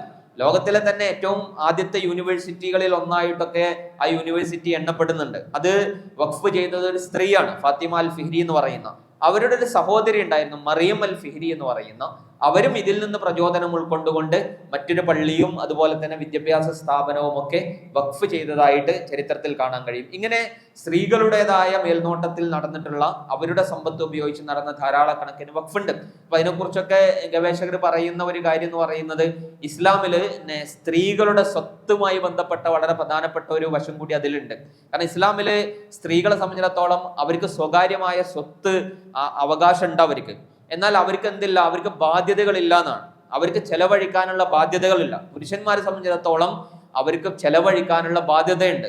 ലോകത്തിലെ തന്നെ ഏറ്റവും ആദ്യത്തെ യൂണിവേഴ്സിറ്റികളിൽ ഒന്നായിട്ടൊക്കെ ആ യൂണിവേഴ്സിറ്റി എണ്ണപ്പെടുന്നുണ്ട്. അത് വഖഫ് ചെയ്തത് ഒരു സ്ത്രീയാണ്, ഫാത്തിമ അൽ ഫിഹ്രി എന്ന് പറയുന്ന. അവരുടെ ഒരു സഹോദരി ഉണ്ടായിരുന്നു, മറിയം അൽ ഫിഹ്രി എന്ന് പറയുന്ന. അവരും ഇതിൽ നിന്ന് പ്രചോദനം ഉൾക്കൊണ്ടുകൊണ്ട് മറ്റൊരു പള്ളിയും അതുപോലെ തന്നെ വിദ്യാഭ്യാസ സ്ഥാപനവും ഒക്കെ വഖഫ് ചെയ്തതായിട്ട് ചരിത്രത്തിൽ കാണാൻ കഴിയും. ഇങ്ങനെ സ്ത്രീകളുടേതായ മേൽനോട്ടത്തിൽ നടന്നിട്ടുള്ള അവരുടെ സമ്പത്ത് ഉപയോഗിച്ച് നടന്ന ധാരാളക്കണക്കിന് വഖഫുണ്ട്. അപ്പൊ അതിനെക്കുറിച്ചൊക്കെ ഗവേഷകർ പറയുന്ന ഒരു കാര്യം എന്ന് പറയുന്നത്, ഇസ്ലാമില് സ്ത്രീകളുടെ സ്വത്തുമായി ബന്ധപ്പെട്ട വളരെ പ്രധാനപ്പെട്ട ഒരു വശം കൂടി അതിലുണ്ട്. കാരണം ഇസ്ലാമില് സ്ത്രീകളെ സംബന്ധിച്ചിടത്തോളം അവർക്ക് സ്വകാര്യമായ സ്വത്ത് അവകാശം ഉണ്ട് അവർക്ക്. എന്നാൽ അവർക്ക് എന്തില്ല, അവർക്ക് ബാധ്യതകളില്ല എന്നാണ്. അവർക്ക് ചെലവഴിക്കാനുള്ള ബാധ്യതകളില്ല. പുരുഷന്മാരെ സംബന്ധിച്ചിടത്തോളം അവർക്ക് ചെലവഴിക്കാനുള്ള ബാധ്യതയുണ്ട്.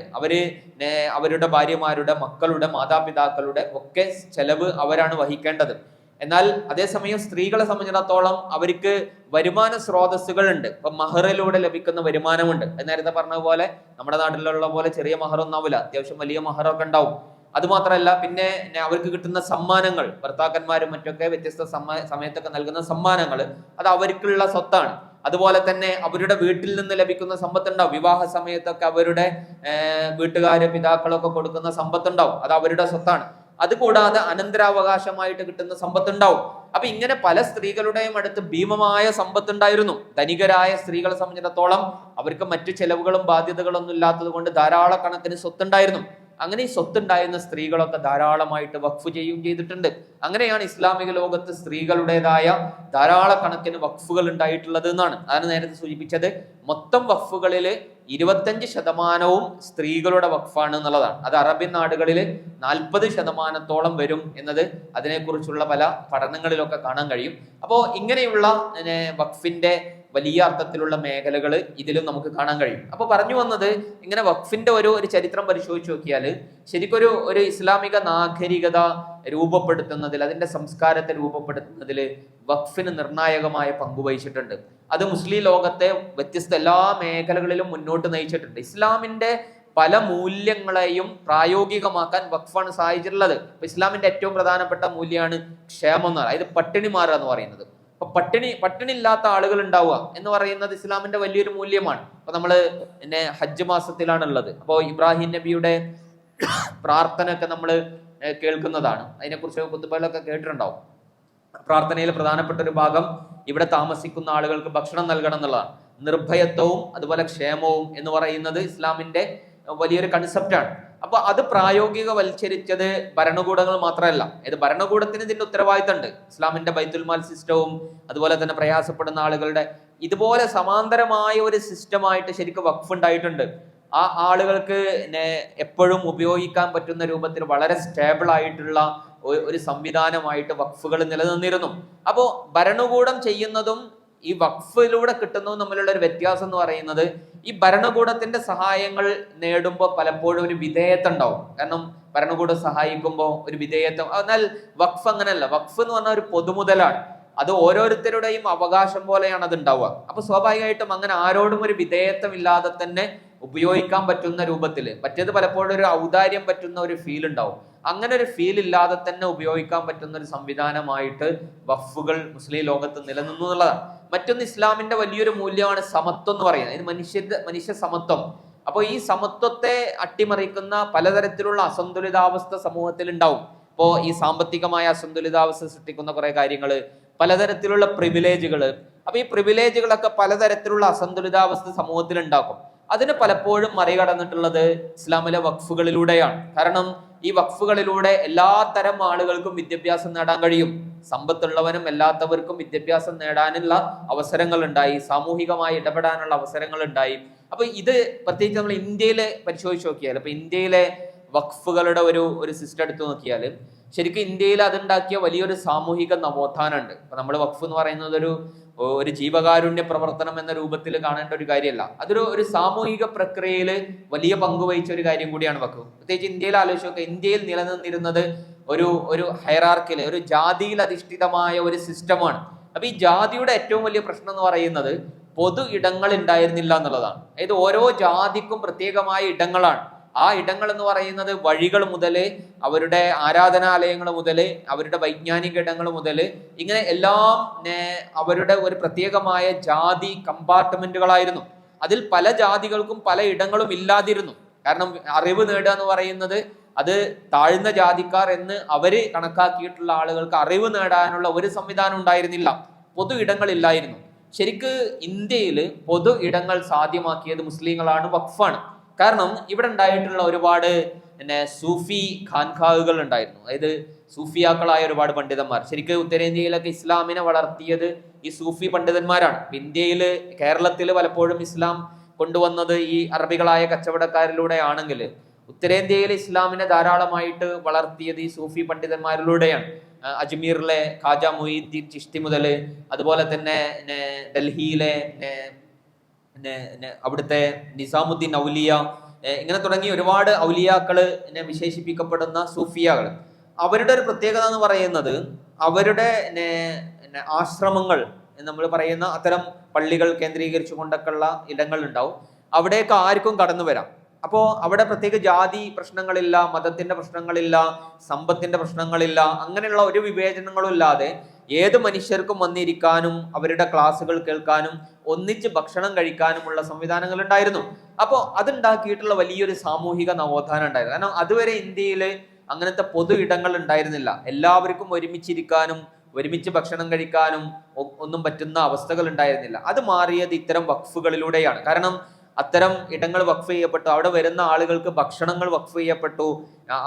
അവരുടെ ഭാര്യമാരുടെ, മക്കളുടെ, മാതാപിതാക്കളുടെ ഒക്കെ ചെലവ് അവരാണ് വഹിക്കേണ്ടത്. എന്നാൽ അതേസമയം സ്ത്രീകളെ സംബന്ധിച്ചിടത്തോളം അവർക്ക് വരുമാന സ്രോതസ്സുകൾ ഉണ്ട്. ഇപ്പൊ മഹറിലൂടെ ലഭിക്കുന്ന വരുമാനമുണ്ട്. നേരത്തെ പറഞ്ഞ പോലെ നമ്മുടെ നാട്ടിലുള്ള പോലെ ചെറിയ മഹറൊന്നും ആവില്ല, അത്യാവശ്യം വലിയ മഹറൊക്കെ ഉണ്ടാവും. അതുമാത്രമല്ല, പിന്നെ അവർക്ക് കിട്ടുന്ന സമ്മാനങ്ങൾ, ഭർത്താക്കന്മാരും മറ്റൊക്കെ വ്യത്യസ്ത സമയത്തൊക്കെ നൽകുന്ന സമ്മാനങ്ങൾ, അത് അവർക്കുള്ള സ്വത്താണ്. അതുപോലെ തന്നെ അവരുടെ വീട്ടിൽ നിന്ന് ലഭിക്കുന്ന സമ്പത്തുണ്ടാവും. വിവാഹ സമയത്തൊക്കെ അവരുടെ വീട്ടുകാര്, പിതാക്കളൊക്കെ കൊടുക്കുന്ന സമ്പത്തുണ്ടാവും, അത് അവരുടെ സ്വത്താണ്. അതുകൂടാതെ അനന്തരാവകാശമായിട്ട് കിട്ടുന്ന സമ്പത്തുണ്ടാവും. അപ്പൊ ഇങ്ങനെ പല സ്ത്രീകളുടെയും അടുത്ത് ഭീമമായ സമ്പത്തുണ്ടായിരുന്നു. ധനികരായ സ്ത്രീകളെ സംബന്ധിച്ചിടത്തോളം അവർക്ക് മറ്റു ചെലവുകളും ബാധ്യതകളൊന്നും ഇല്ലാത്തത് കൊണ്ട് ധാരാളക്കണക്കിന് സ്വത്തുണ്ടായിരുന്നു. അങ്ങനെ ഈ സ്വത്തുണ്ടായിരുന്ന സ്ത്രീകളൊക്കെ ധാരാളമായിട്ട് വഖഫ് ചെയ്യുകയും ചെയ്തിട്ടുണ്ട്. അങ്ങനെയാണ് ഇസ്ലാമിക ലോകത്ത് സ്ത്രീകളുടേതായ ധാരാളക്കണക്കിന് വഖഫുകൾ ഉണ്ടായിട്ടുള്ളത് എന്നാണ്. അതാണ് നേരത്തെ സൂചിപ്പിച്ചത്. മൊത്തം വഖഫുകളിൽ 25% സ്ത്രീകളുടെ വഖഫാണ് എന്നുള്ളതാണ്. അത് അറബി നാടുകളിൽ 40% വരും എന്നത് അതിനെക്കുറിച്ചുള്ള പല പഠനങ്ങളിലൊക്കെ കാണാൻ കഴിയും. അപ്പോൾ ഇങ്ങനെയുള്ള വഖഫിന്റെ വലിയ അർത്ഥത്തിലുള്ള മേഖലകൾ ഇതിലും നമുക്ക് കാണാൻ കഴിയും. അപ്പൊ പറഞ്ഞു വന്നത്, ഇങ്ങനെ വഖഫിന്റെ ഒരു ചരിത്രം പരിശോധിച്ച് നോക്കിയാൽ ശരിക്കൊരു ഇസ്ലാമിക നാഗരികത രൂപപ്പെടുത്തുന്നതിൽ, അതിന്റെ സംസ്കാരത്തെ രൂപപ്പെടുത്തുന്നതിൽ വഖഫിന് നിർണായകമായ പങ്കുവഹിച്ചിട്ടുണ്ട്. അത് മുസ്ലിം ലോകത്തെ വ്യത്യസ്ത എല്ലാ മേഖലകളിലും മുന്നോട്ട് നയിച്ചിട്ടുണ്ട്. ഇസ്ലാമിന്റെ പല മൂല്യങ്ങളെയും പ്രായോഗികമാക്കാൻ വഖഫാണ് സഹായിച്ചിട്ടുള്ളത്. ഇപ്പൊ ഇസ്ലാമിന്റെ ഏറ്റവും പ്രധാനപ്പെട്ട മൂല്യമാണ് ക്ഷേമം എന്ന് പറയുന്നത്, അതായത് പട്ടിണി മാറുക എന്ന് പറയുന്നത്. അപ്പൊ പട്ടിണി ഇല്ലാത്ത ആളുകൾ ഉണ്ടാവുക എന്ന് പറയുന്നത് ഇസ്ലാമിന്റെ വലിയൊരു മൂല്യമാണ്. അപ്പൊ നമ്മള് ഹജ്ജ് മാസത്തിലാണുള്ളത്. അപ്പോൾ ഇബ്രാഹിം നബിയുടെ പ്രാർത്ഥന ഒക്കെ നമ്മൾ കേൾക്കുന്നതാണ്. അതിനെക്കുറിച്ച് ഖുതുബകളൊക്കെ കേട്ടിട്ടുണ്ടാവും. പ്രാർത്ഥനയിൽ പ്രധാനപ്പെട്ട ഒരു ഭാഗം ഇവിടെ താമസിക്കുന്ന ആളുകൾക്ക് ഭക്ഷണം നൽകണം എന്നുള്ളതാണ്. നിർഭയത്വവും അതുപോലെ ക്ഷേമവും എന്ന് പറയുന്നത് ഇസ്ലാമിന്റെ വലിയൊരു കൺസെപ്റ്റാണ്. അപ്പൊ അത് പ്രായോഗികവൽക്കരിച്ചത് ഭരണകൂടങ്ങൾ മാത്രമല്ല. ഇത് ഭരണകൂടത്തിന് ഇതിന്റെ ഉത്തരവാദിത്തമുണ്ട്. ഇസ്ലാമിന്റെ ബൈത്തുൽമാൽ സിസ്റ്റവും അതുപോലെ തന്നെ പ്രയാസപ്പെടുന്ന ആളുകളുടെ ഇതുപോലെ സമാന്തരമായ ഒരു സിസ്റ്റമായിട്ട് ശരിക്കും വഖഫ് ഉണ്ടായിട്ടുണ്ട്. ആ ആളുകൾക്ക് എപ്പോഴും ഉപയോഗിക്കാൻ പറ്റുന്ന രൂപത്തിൽ വളരെ സ്റ്റേബിൾ ആയിട്ടുള്ള ഒരു സംവിധാനമായിട്ട് വഖഫുകൾ നിലനിന്നിരുന്നു. അപ്പോൾ ഭരണകൂടം ചെയ്യുന്നതും ഈ വഖഫിലൂടെ കിട്ടുന്നതും തമ്മിലുള്ള ഒരു വ്യത്യാസം എന്ന് പറയുന്നത്, ഈ ഭരണകൂടത്തിന്റെ സഹായങ്ങൾ നേടുമ്പോൾ പലപ്പോഴും ഒരു വിധേയത്വം ഉണ്ടാവും. കാരണം ഭരണകൂടം സഹായിക്കുമ്പോൾ ഒരു വിധേയത്വം. എന്നാൽ വഖഫ് അങ്ങനെയല്ല. വഖഫ് എന്ന് പറഞ്ഞാൽ ഒരു പൊതുമുതലാണ്. അത് ഓരോരുത്തരുടെയും അവകാശം പോലെയാണ് അത് ഉണ്ടാവുക. അപ്പൊ സ്വാഭാവികമായിട്ടും അങ്ങനെ ആരോടും ഒരു വിധേയത്വം ഇല്ലാതെ തന്നെ ഉപയോഗിക്കാൻ പറ്റുന്ന രൂപത്തിൽ, മറ്റേത് പലപ്പോഴും ഒരു ഔദാര്യം പറ്റുന്ന ഒരു ഫീൽ ഉണ്ടാവും. അങ്ങനെ ഒരു ഫീൽ ഇല്ലാതെ തന്നെ ഉപയോഗിക്കാൻ പറ്റുന്ന ഒരു സംവിധാനമായിട്ട് വഖഫുകൾ മുസ്ലിം ലോകത്ത് നിലനിന്നു എന്നുള്ളതാണ്. മറ്റൊന്ന്, ഇസ്ലാമിന്റെ വലിയൊരു മൂല്യമാണ് സമത്വം എന്ന് പറയുന്നത്. ഇത് മനുഷ്യ സമത്വം. അപ്പോൾ ഈ സമത്വത്തെ അട്ടിമറിക്കുന്ന പലതരത്തിലുള്ള അസന്തുലിതാവസ്ഥ സമൂഹത്തിൽ ഉണ്ടാവും. ഇപ്പോൾ ഈ സാമ്പത്തികമായ അസന്തുലിതാവസ്ഥ സൃഷ്ടിക്കുന്ന കുറെ കാര്യങ്ങൾ, പലതരത്തിലുള്ള പ്രിവിലേജുകൾ. അപ്പൊ ഈ പ്രിവിലേജുകളൊക്കെ പലതരത്തിലുള്ള അസന്തുലിതാവസ്ഥ സമൂഹത്തിൽ ഉണ്ടാക്കും. അതിന് പലപ്പോഴും മറികടന്നിട്ടുള്ളത് ഇസ്ലാമിലെ വഖഫുകളിലൂടെയാണ്. കാരണം ഈ വഖഫുകളിലൂടെ എല്ലാ തരം ആളുകൾക്കും വിദ്യാഭ്യാസം നേടാൻ കഴിയും. സമ്പത്തുള്ളവനും അല്ലാത്തവർക്കും വിദ്യാഭ്യാസം നേടാനുള്ള അവസരങ്ങൾ ഉണ്ടായി, സാമൂഹികമായി ഇടപെടാനുള്ള അവസരങ്ങൾ ഉണ്ടായി. അപ്പൊ ഇത് പ്രത്യേകിച്ച് നമ്മൾ ഇന്ത്യയിലെ പരിശോധിച്ച് നോക്കിയാൽ, ഇപ്പൊ ഇന്ത്യയിലെ വഖഫുകളുടെ ഒരു സിസ്റ്റം എടുത്തു നോക്കിയാൽ ശരിക്കും ഇന്ത്യയിൽ അതുണ്ടാക്കിയ വലിയൊരു സാമൂഹിക നവോത്ഥാനമുണ്ട്. ഇപ്പൊ നമ്മൾ വഖഫ് എന്ന് പറയുന്നത് ഒരു ജീവകാരുണ്യ പ്രവർത്തനം എന്ന രൂപത്തിൽ കാണേണ്ട ഒരു കാര്യമല്ല. അതൊരു സാമൂഹിക പ്രക്രിയയിൽ വലിയ പങ്കുവഹിച്ച ഒരു കാര്യം കൂടിയാണ് വഖഫ്. പ്രത്യേകിച്ച് ഇന്ത്യയിൽ ആലോചിച്ച് നോക്കുക. ഇന്ത്യയിൽ നിലനിന്നിരുന്നത് ഒരു ഹൈറാർക്കിയിലെ, ഒരു ജാതിയിൽ അധിഷ്ഠിതമായ ഒരു സിസ്റ്റമാണ്. അപ്പൊ ഈ ജാതിയുടെ ഏറ്റവും വലിയ പ്രശ്നം എന്ന് പറയുന്നത് പൊതു ഇടങ്ങൾ ഉണ്ടായിരുന്നില്ല എന്നുള്ളതാണ്. അതായത് ഓരോ ജാതിക്കും പ്രത്യേകമായ ഇടങ്ങളാണ്. ആ ഇടങ്ങൾ എന്ന് പറയുന്നത് വഴികൾ മുതൽ, അവരുടെ ആരാധനാലയങ്ങൾ മുതൽ, അവരുടെ വൈജ്ഞാനിക ഇടങ്ങൾ മുതൽ, ഇങ്ങനെ എല്ലാം അവരുടെ ഒരു പ്രത്യേകമായ ജാതി കമ്പാർട്ട്മെന്റുകളായിരുന്നു. അതിൽ പല ജാതികൾക്കും പല ഇടങ്ങളും ഇല്ലാതിരുന്നു. കാരണം അറിവ് നേടുക എന്ന് പറയുന്നത് അത് താഴ്ന്ന ജാതിക്കാർ എന്ന് അവര് കണക്കാക്കിയിട്ടുള്ള ആളുകൾക്ക് അറിവ് നേടാനുള്ള ഒരു സംവിധാനം ഉണ്ടായിരുന്നില്ല. പൊതു ഇടങ്ങളില്ലായിരുന്നു. ശരിക്ക് ഇന്ത്യയിൽ പൊതു ഇടങ്ങൾ സാധ്യമാക്കിയത് മുസ്ലിങ്ങളാണ്, വഖഫാണ്. കാരണം ഇവിടെ ഉണ്ടായിട്ടുള്ള ഒരുപാട് സൂഫി ഖാൻഖാഹുകൾ ഉണ്ടായിരുന്നു. അതായത് സൂഫിയാക്കളായ ഒരുപാട് പണ്ഡിതന്മാർ. ശരിക്കും ഉത്തരേന്ത്യയിലൊക്കെ ഇസ്ലാമിനെ വളർത്തിയത് ഈ സൂഫി പണ്ഡിതന്മാരാണ്. ഇന്ത്യയില്, കേരളത്തിൽ പലപ്പോഴും ഇസ്ലാം കൊണ്ടുവന്നത് ഈ അറബികളായ കച്ചവടക്കാരിലൂടെ ആണെങ്കിൽ ഉത്തരേന്ത്യയിൽ ഇസ്ലാമിനെ ധാരാളമായിട്ട് വളർത്തിയത് ഈ സൂഫി പണ്ഡിതന്മാരിലൂടെയാണ്. അജ്മീറിലെ ഖാജ മൊയ്തീൻ ചിഷ്തി മുതൽ, അതുപോലെ തന്നെ ഡൽഹിയിലെ അവിടുത്തെ നിസാമുദ്ദീൻ ഔലിയ, ഇങ്ങനെ തുടങ്ങി ഒരുപാട് ഔലിയാക്കള് വിശേഷിപ്പിക്കപ്പെടുന്ന സൂഫിയകൾ, അവരുടെ ഒരു പ്രത്യേകത എന്ന് പറയുന്നത് അവരുടെ ആശ്രമങ്ങൾ, നമ്മൾ പറയുന്ന അത്തരം പള്ളികൾ കേന്ദ്രീകരിച്ചു കൊണ്ടൊക്കെയുള്ള ഇടങ്ങൾ ഉണ്ടാവും. അവിടേക്ക് ആർക്കും കടന്നു വരാം. അപ്പോൾ അവിടെ പ്രത്യേക ജാതി പ്രശ്നങ്ങളില്ല, മതത്തിന്റെ പ്രശ്നങ്ങളില്ല, സമ്പത്തിന്റെ പ്രശ്നങ്ങളില്ല, അങ്ങനെയുള്ള ഒരു വിവേചനങ്ങളും ഇല്ലാതെ ഏത് മനുഷ്യർക്കും വന്നിരിക്കാനും അവരുടെ ക്ലാസ്സുകൾ കേൾക്കാനും ഒന്നിച്ച് ഭക്ഷണം കഴിക്കാനുമുള്ള സംവിധാനങ്ങൾ ഉണ്ടായിരുന്നു. അപ്പോൾ അതുണ്ടാക്കിയിട്ടുള്ള വലിയൊരു സാമൂഹിക നവോത്ഥാനം ഉണ്ടായിരുന്നു. കാരണം അതുവരെ ഇന്ത്യയിൽ അങ്ങനത്തെ പൊതു ഇടങ്ങൾ ഉണ്ടായിരുന്നില്ല. എല്ലാവർക്കും ഒരുമിച്ചിരിക്കാനും ഒരുമിച്ച് ഭക്ഷണം കഴിക്കാനും ഒന്നും പറ്റുന്ന അവസ്ഥകൾ ഉണ്ടായിരുന്നില്ല. അത് മാറിയത് ഇത്തരം വഖഫുകളിലൂടെയാണ്. കാരണം അത്തരം ഇടങ്ങൾ വഖഫ് ചെയ്യപ്പെട്ടു, അവിടെ വരുന്ന ആളുകൾക്ക് ഭക്ഷണങ്ങൾ വഖഫ് ചെയ്യപ്പെട്ടു,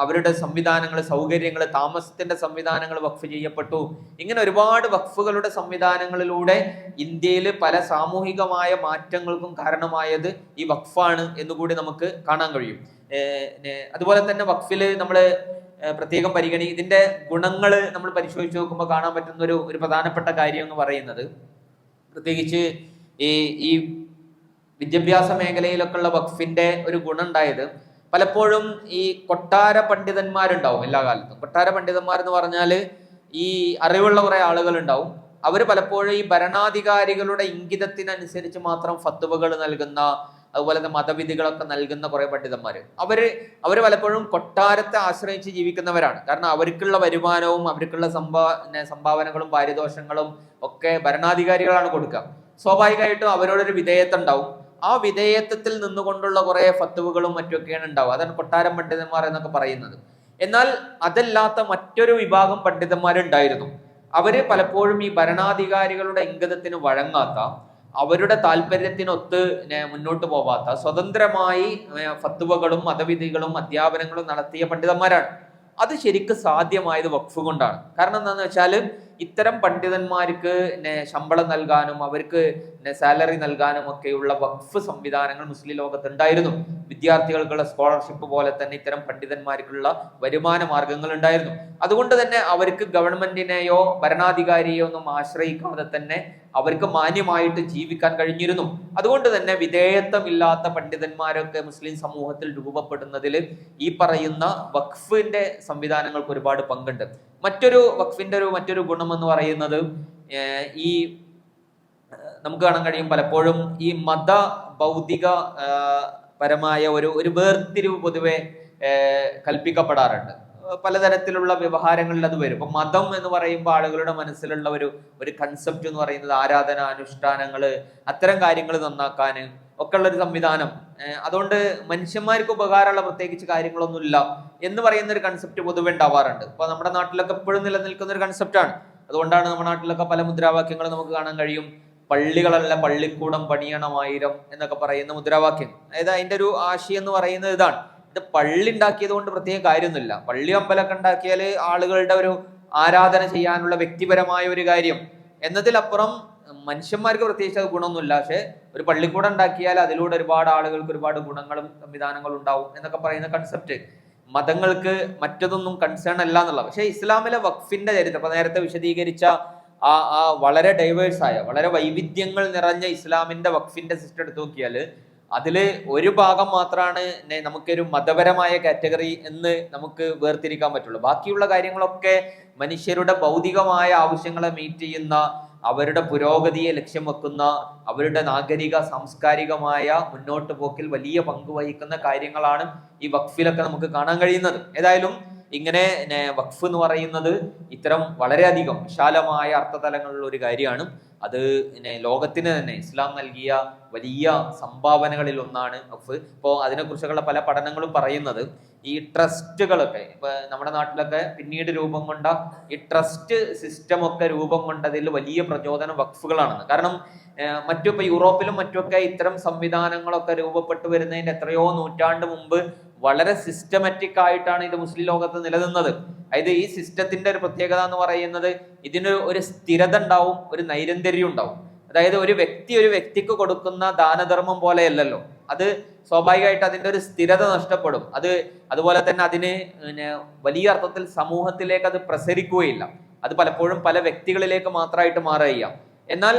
അവരുടെ സംവിധാനങ്ങൾ, സൗകര്യങ്ങൾ, താമസത്തിന്റെ സംവിധാനങ്ങൾ വഖഫ് ചെയ്യപ്പെട്ടു. ഇങ്ങനെ ഒരുപാട് വഖഫുകളുടെ സംവിധാനങ്ങളിലൂടെ ഇന്ത്യയിൽ പല സാമൂഹികമായ മാറ്റങ്ങൾക്കും കാരണമായത് ഈ വഖഫാണ് എന്നുകൂടി നമുക്ക് കാണാൻ കഴിയും. അതുപോലെ തന്നെ വഖഫിൽ നമ്മൾ പ്രത്യേകം ഇതിന്റെ ഗുണങ്ങൾ നമ്മൾ പരിശോധിച്ച് നോക്കുമ്പോൾ കാണാൻ പറ്റുന്ന ഒരു പ്രധാനപ്പെട്ട കാര്യം എന്ന് പറയുന്നത്, പ്രത്യേകിച്ച് ഈ വിദ്യാഭ്യാസ മേഖലയിലൊക്കെ ഉള്ള വഖഫിന്റെ ഒരു ഗുണം ഉണ്ടായത്, പലപ്പോഴും ഈ കൊട്ടാര പണ്ഡിതന്മാരുണ്ടാവും എല്ലാ കാലത്തും. കൊട്ടാര പണ്ഡിതന്മാർ എന്ന് പറഞ്ഞാൽ ഈ അറിവുള്ള കുറെ ആളുകൾ ഉണ്ടാവും. അവർ പലപ്പോഴും ഈ ഭരണാധികാരികളുടെ ഇംഗിതത്തിനനുസരിച്ച് മാത്രം ഫത്വകൾ നൽകുന്ന, അതുപോലെ തന്നെ മതവിധികളൊക്കെ നൽകുന്ന കുറെ പണ്ഡിതന്മാര്, അവര് പലപ്പോഴും കൊട്ടാരത്തെ ആശ്രയിച്ച് ജീവിക്കുന്നവരാണ്. കാരണം അവർക്കുള്ള വരുമാനവും അവർക്കുള്ള സംഭാവനകളും പാരിതോഷങ്ങളും ഒക്കെ ഭരണാധികാരികളാണ് കൊടുക്കുക. സ്വാഭാവികമായിട്ടും അവരോടൊരു വിധേയത്വം ഉണ്ടാവും. ആ വിധേയത്വത്തിൽ നിന്നുകൊണ്ടുള്ള കുറെ ഫത്വകളും മറ്റൊക്കെയാണ് ഉണ്ടാവുക. അതാണ് കൊട്ടാരം പണ്ഡിതന്മാർ എന്നൊക്കെ പറയുന്നത്. എന്നാൽ അതല്ലാത്ത മറ്റൊരു വിഭാഗം പണ്ഡിതന്മാരുണ്ടായിരുന്നു. അവര് പലപ്പോഴും ഈ ഭരണാധികാരികളുടെ ഇംഗിതത്തിന് വഴങ്ങാത്ത, അവരുടെ താല്പര്യത്തിനൊത്ത് മുന്നോട്ട് പോവാത്ത, സ്വതന്ത്രമായി ഫത്വകളും മതവിധികളും അധ്യാപനങ്ങളും നടത്തിയ പണ്ഡിതന്മാരാണ്. അത് ശരിക്കും സാധ്യമായത് വഖഫ് കൊണ്ടാണ്. കാരണം എന്താണെന്ന് വെച്ചാൽ ഇത്തരം പണ്ഡിതന്മാർക്ക് ശമ്പളം നൽകാനും അവർക്ക് സാലറി നൽകാനും ഒക്കെയുള്ള വഖഫ് സംവിധാനങ്ങൾ മുസ്ലിം ലോകത്ത് ഉണ്ടായിരുന്നു. വിദ്യാർത്ഥികൾക്കുള്ള സ്കോളർഷിപ്പ് പോലെ തന്നെ ഇത്തരം പണ്ഡിതന്മാർക്കുള്ള വരുമാന മാർഗങ്ങൾ ഉണ്ടായിരുന്നു. അതുകൊണ്ട് തന്നെ അവർക്ക് ഗവൺമെന്റിനെയോ ഭരണാധികാരിയെയോ ഒന്നും ആശ്രയിക്കാതെ തന്നെ അവർക്ക് മാന്യമായിട്ട് ജീവിക്കാൻ കഴിഞ്ഞിരുന്നു. അതുകൊണ്ട് തന്നെ വിധേയത്വമില്ലാത്ത പണ്ഡിതന്മാരൊക്കെ മുസ്ലിം സമൂഹത്തിൽ രൂപപ്പെടുന്നതിൽ ഈ പറയുന്ന വഖഫിന്റെ സംവിധാനങ്ങൾക്ക് ഒരുപാട് പങ്കുണ്ട്. വഖഫിന്റെ മറ്റൊരു ഗുണം എന്ന് പറയുന്നത്, ഈ നമുക്ക് കാണാൻ കഴിയും പലപ്പോഴും ഈ മത ഭൗതിക പരമായ ഒരു വേർതിരിവ് പൊതുവെ കൽപ്പിക്കപ്പെടാറുണ്ട്. പലതരത്തിലുള്ള വ്യവഹാരങ്ങളിൽ അത് വരും. ഇപ്പൊ മതം എന്ന് പറയുമ്പോൾ ആളുകളുടെ മനസ്സിലുള്ള ഒരു കൺസെപ്റ്റ് എന്ന് പറയുന്നത് ആരാധന, അനുഷ്ഠാനങ്ങള്, അത്തരം കാര്യങ്ങൾ നന്നാക്കാന് ഒക്കെ ഉള്ള ഒരു സംവിധാനം. അതുകൊണ്ട് മനുഷ്യന്മാർക്ക് ഉപകാരമുള്ള പ്രത്യേകിച്ച് കാര്യങ്ങളൊന്നുമില്ല എന്ന് പറയുന്ന ഒരു കൺസെപ്റ്റ് പൊതുവെ ഉണ്ടാവാറുണ്ട്. ഇപ്പൊ നമ്മുടെ നാട്ടിലൊക്കെ എപ്പോഴും നിലനിൽക്കുന്ന ഒരു കൺസെപ്റ്റാണ്. അതുകൊണ്ടാണ് നമ്മുടെ നാട്ടിലൊക്കെ പല മുദ്രാവാക്യങ്ങൾ നമുക്ക് കാണാൻ കഴിയും. പള്ളികളല്ല പള്ളിക്കൂടം പണിയണമായിരം എന്നൊക്കെ പറയുന്ന മുദ്രാവാക്യം. അതായത് അതിന്റെ ഒരു ആശയം എന്ന് പറയുന്നത് ഇതാണ്. ഇത് പള്ളി ഉണ്ടാക്കിയത് കൊണ്ട് പ്രത്യേക കാര്യമൊന്നുമില്ല. പള്ളി അമ്പലമൊക്കെ ഉണ്ടാക്കിയാൽ ആളുകളുടെ ഒരു ആരാധന ചെയ്യാനുള്ള വ്യക്തിപരമായ ഒരു കാര്യം എന്നതിലപ്പുറം മനുഷ്യന്മാർക്ക് പ്രത്യേകിച്ച് അത് ഗുണമൊന്നുമില്ല. പക്ഷെ ഒരു പള്ളിക്കൂടം ഉണ്ടാക്കിയാൽ അതിലൂടെ ഒരുപാട് ആളുകൾക്ക് ഒരുപാട് ഗുണങ്ങളും സംവിധാനങ്ങളും ഉണ്ടാവും എന്നൊക്കെ പറയുന്ന കൺസെപ്റ്റ് മതങ്ങൾക്ക് മറ്റതൊന്നും കൺസേൺ അല്ല എന്നുള്ള. പക്ഷെ ഇസ്ലാമിലെ വഖഫിന്റെ ചരിത്രം, ഇപ്പൊ നേരത്തെ വിശദീകരിച്ച ആ വളരെ ഡൈവേഴ്സായ, വളരെ വൈവിധ്യങ്ങൾ നിറഞ്ഞ ഇസ്ലാമിന്റെ വഖഫിന്റെ സിസ്റ്റം എടുത്തു നോക്കിയാൽ അതില് ഒരു ഭാഗം മാത്രമാണ് നമുക്കൊരു മതപരമായ കാറ്റഗറി എന്ന് നമുക്ക് വേർതിരിക്കാൻ പറ്റുള്ളൂ. ബാക്കിയുള്ള കാര്യങ്ങളൊക്കെ മനുഷ്യരുടെ ഭൗതികമായ ആവശ്യങ്ങളെ മീറ്റ് ചെയ്യുന്ന, അവരുടെ പുരോഗതിയെ ലക്ഷ്യം വെക്കുന്ന, അവരുടെ നാഗരിക സാംസ്കാരികമായ മുന്നോട്ട് പോക്കിൽ വലിയ പങ്ക് വഹിക്കുന്ന കാര്യങ്ങളാണ് ഈ വഖഫിലൊക്കെ നമുക്ക് കാണാൻ കഴിയുന്നത്. ഏതായാലും ഇങ്ങനെ വഖഫ് എന്ന് പറയുന്നത് ഇത്തരം വളരെയധികം വിശാലമായ അർത്ഥതലങ്ങളുള്ള ഒരു കാര്യമാണ്. അത് ലോകത്തിന് തന്നെ ഇസ്ലാം നൽകിയ വലിയ സംഭാവനകളിൽ ഒന്നാണ് വഖഫ്. ഇപ്പോൾ അതിനെക്കുറിച്ചുള്ള പല പഠനങ്ങളും പറയുന്നത് ഈ ട്രസ്റ്റുകളൊക്കെ ഇപ്പൊ നമ്മുടെ നാട്ടിലൊക്കെ പിന്നീട് രൂപം കൊണ്ട ഈ ട്രസ്റ്റ് സിസ്റ്റം ഒക്കെ രൂപം കൊണ്ടതിൽ വലിയ പ്രചോദനം വഖഫുകളാണെന്ന്. കാരണം ഇപ്പൊ യൂറോപ്പിലും മറ്റുമൊക്കെ ഇത്തരം സംവിധാനങ്ങളൊക്കെ രൂപപ്പെട്ടു വരുന്നതിന്റെ എത്രയോ നൂറ്റാണ്ട് മുമ്പ് വളരെ സിസ്റ്റമാറ്റിക് ആയിട്ടാണ് ഇത് മുസ്ലിം ലോകത്ത് നിലനിന്നത്. അതായത് ഈ സിസ്റ്റത്തിന്റെ ഒരു പ്രത്യേകത എന്ന് പറയുന്നത് ഇതിന് ഒരു സ്ഥിരത ഉണ്ടാവും, ഒരു നൈരന്തര്യം ഉണ്ടാവും. അതായത് ഒരു വ്യക്തിക്ക് കൊടുക്കുന്ന ദാനധർമ്മം പോലെയല്ലല്ലോ, അത് സ്വാഭാവികമായിട്ട് അതിന്റെ ഒരു സ്ഥിരത നഷ്ടപ്പെടും. അതുപോലെ തന്നെ അതിന് വലിയ അർത്ഥത്തിൽ സമൂഹത്തിലേക്ക് അത് പ്രസരിക്കുകയില്ല. അത് പലപ്പോഴും പല വ്യക്തികളിലേക്ക് മാത്രമായിട്ട് മാറുക. എന്നാൽ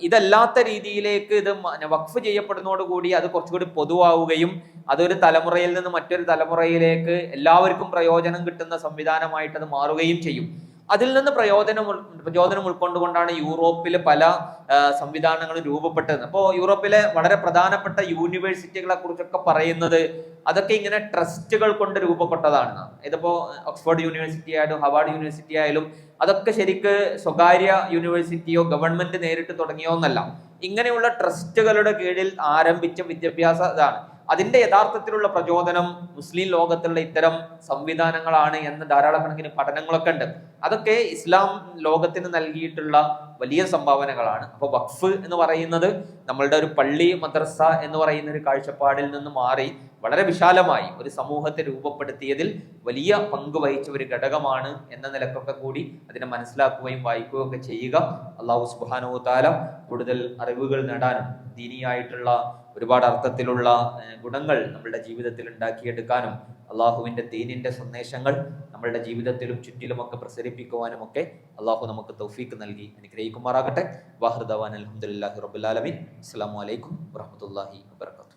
ഇതല്ലാത്ത രീതിയിലേക്ക് ഇത് വഖഫ് ചെയ്യപ്പെടുന്നതോടുകൂടി അത് കുറച്ചുകൂടി പൊതുവാവുകയും അതൊരു തലമുറയിൽ നിന്ന് മറ്റൊരു തലമുറയിലേക്ക് എല്ലാവർക്കും പ്രയോജനം കിട്ടുന്ന സംവിധാനമായിട്ട് അത് മാറുകയും ചെയ്യും. അതിൽ നിന്ന് പ്രയോജനം ഉൾക്കൊണ്ടുകൊണ്ടാണ് യൂറോപ്പിലെ പല സംവിധാനങ്ങളും രൂപപ്പെട്ടത്. അപ്പോൾ യൂറോപ്പിലെ വളരെ പ്രധാനപ്പെട്ട യൂണിവേഴ്സിറ്റികളെ കുറിച്ചൊക്കെ പറയുന്നത് അതൊക്കെ ഇങ്ങനെ ട്രസ്റ്റുകൾ കൊണ്ട് രൂപപ്പെട്ടതാണ്. ഇതിപ്പോ ഓക്സ്ഫോർഡ് യൂണിവേഴ്സിറ്റി ആയാലും ഹവാർഡ് യൂണിവേഴ്സിറ്റി ആയാലും അതൊക്കെ ശരിക്ക് സ്വകാര്യ യൂണിവേഴ്സിറ്റിയോ ഗവൺമെന്റ് നേരിട്ട് തുടങ്ങിയോ എന്നല്ല, ഇങ്ങനെയുള്ള ട്രസ്റ്റുകളുടെ കീഴിൽ ആരംഭിച്ച വിദ്യാഭ്യാസ ഇതാണ്. അതിന്റെ യഥാർത്ഥത്തിലുള്ള പ്രചോദനം മുസ്ലിം ലോകത്തുള്ള ഇത്തരം സംവിധാനങ്ങളാണ് എന്ന് ധാരാളക്കണക്കിന് പഠനങ്ങളൊക്കെ ഉണ്ട്. അതൊക്കെ ഇസ്ലാം ലോകത്തിന് നൽകിയിട്ടുള്ള വലിയ സംഭാവനകളാണ്. അപ്പോൾ വഖഫ് എന്ന് പറയുന്നത് നമ്മളുടെ ഒരു പള്ളി മദ്രസ എന്ന് പറയുന്ന ഒരു കാഴ്ചപ്പാടിൽ നിന്ന് മാറി വളരെ വിശാലമായി ഒരു സമൂഹത്തെ രൂപപ്പെടുത്തിയതിൽ വലിയ പങ്ക് വഹിച്ച ഒരു ഘടകമാണ് എന്ന നിലക്കൊക്കെ കൂടി അതിനെ മനസ്സിലാക്കുകയും വായിക്കുകയും ഒക്കെ ചെയ്യുക. അള്ളാഹു സുബ്ഹാനഹു വ തആല കൂടുതൽ അറിവുകൾ നേടാനും ദീനിയായിട്ടുള്ള ഒരുപാട് അർത്ഥത്തിലുള്ള ഗുണങ്ങൾ നമ്മളുടെ ജീവിതത്തിൽ ഉണ്ടാക്കിയെടുക്കാനും അള്ളാഹുവിന്റെ ദീനിന്റെ സന്ദേശങ്ങൾ നമ്മളുടെ ജീവിതത്തിലും ചുറ്റിലുമൊക്കെ പ്രസരിപ്പിക്കുവാനും ഒക്കെ അള്ളാഹു നമുക്ക് തൗഫീക്ക് നൽകി അനുഗ്രഹിക്കുമാറാകട്ടെ. വാഹിർ ദഅ്വാന അൽഹംദുലില്ലാഹി റബ്ബിൽ ആലമീൻ. അസ്സലാമു അലൈക്കും വറഹ്മത്തുള്ളാഹി വബറകാതുഹു.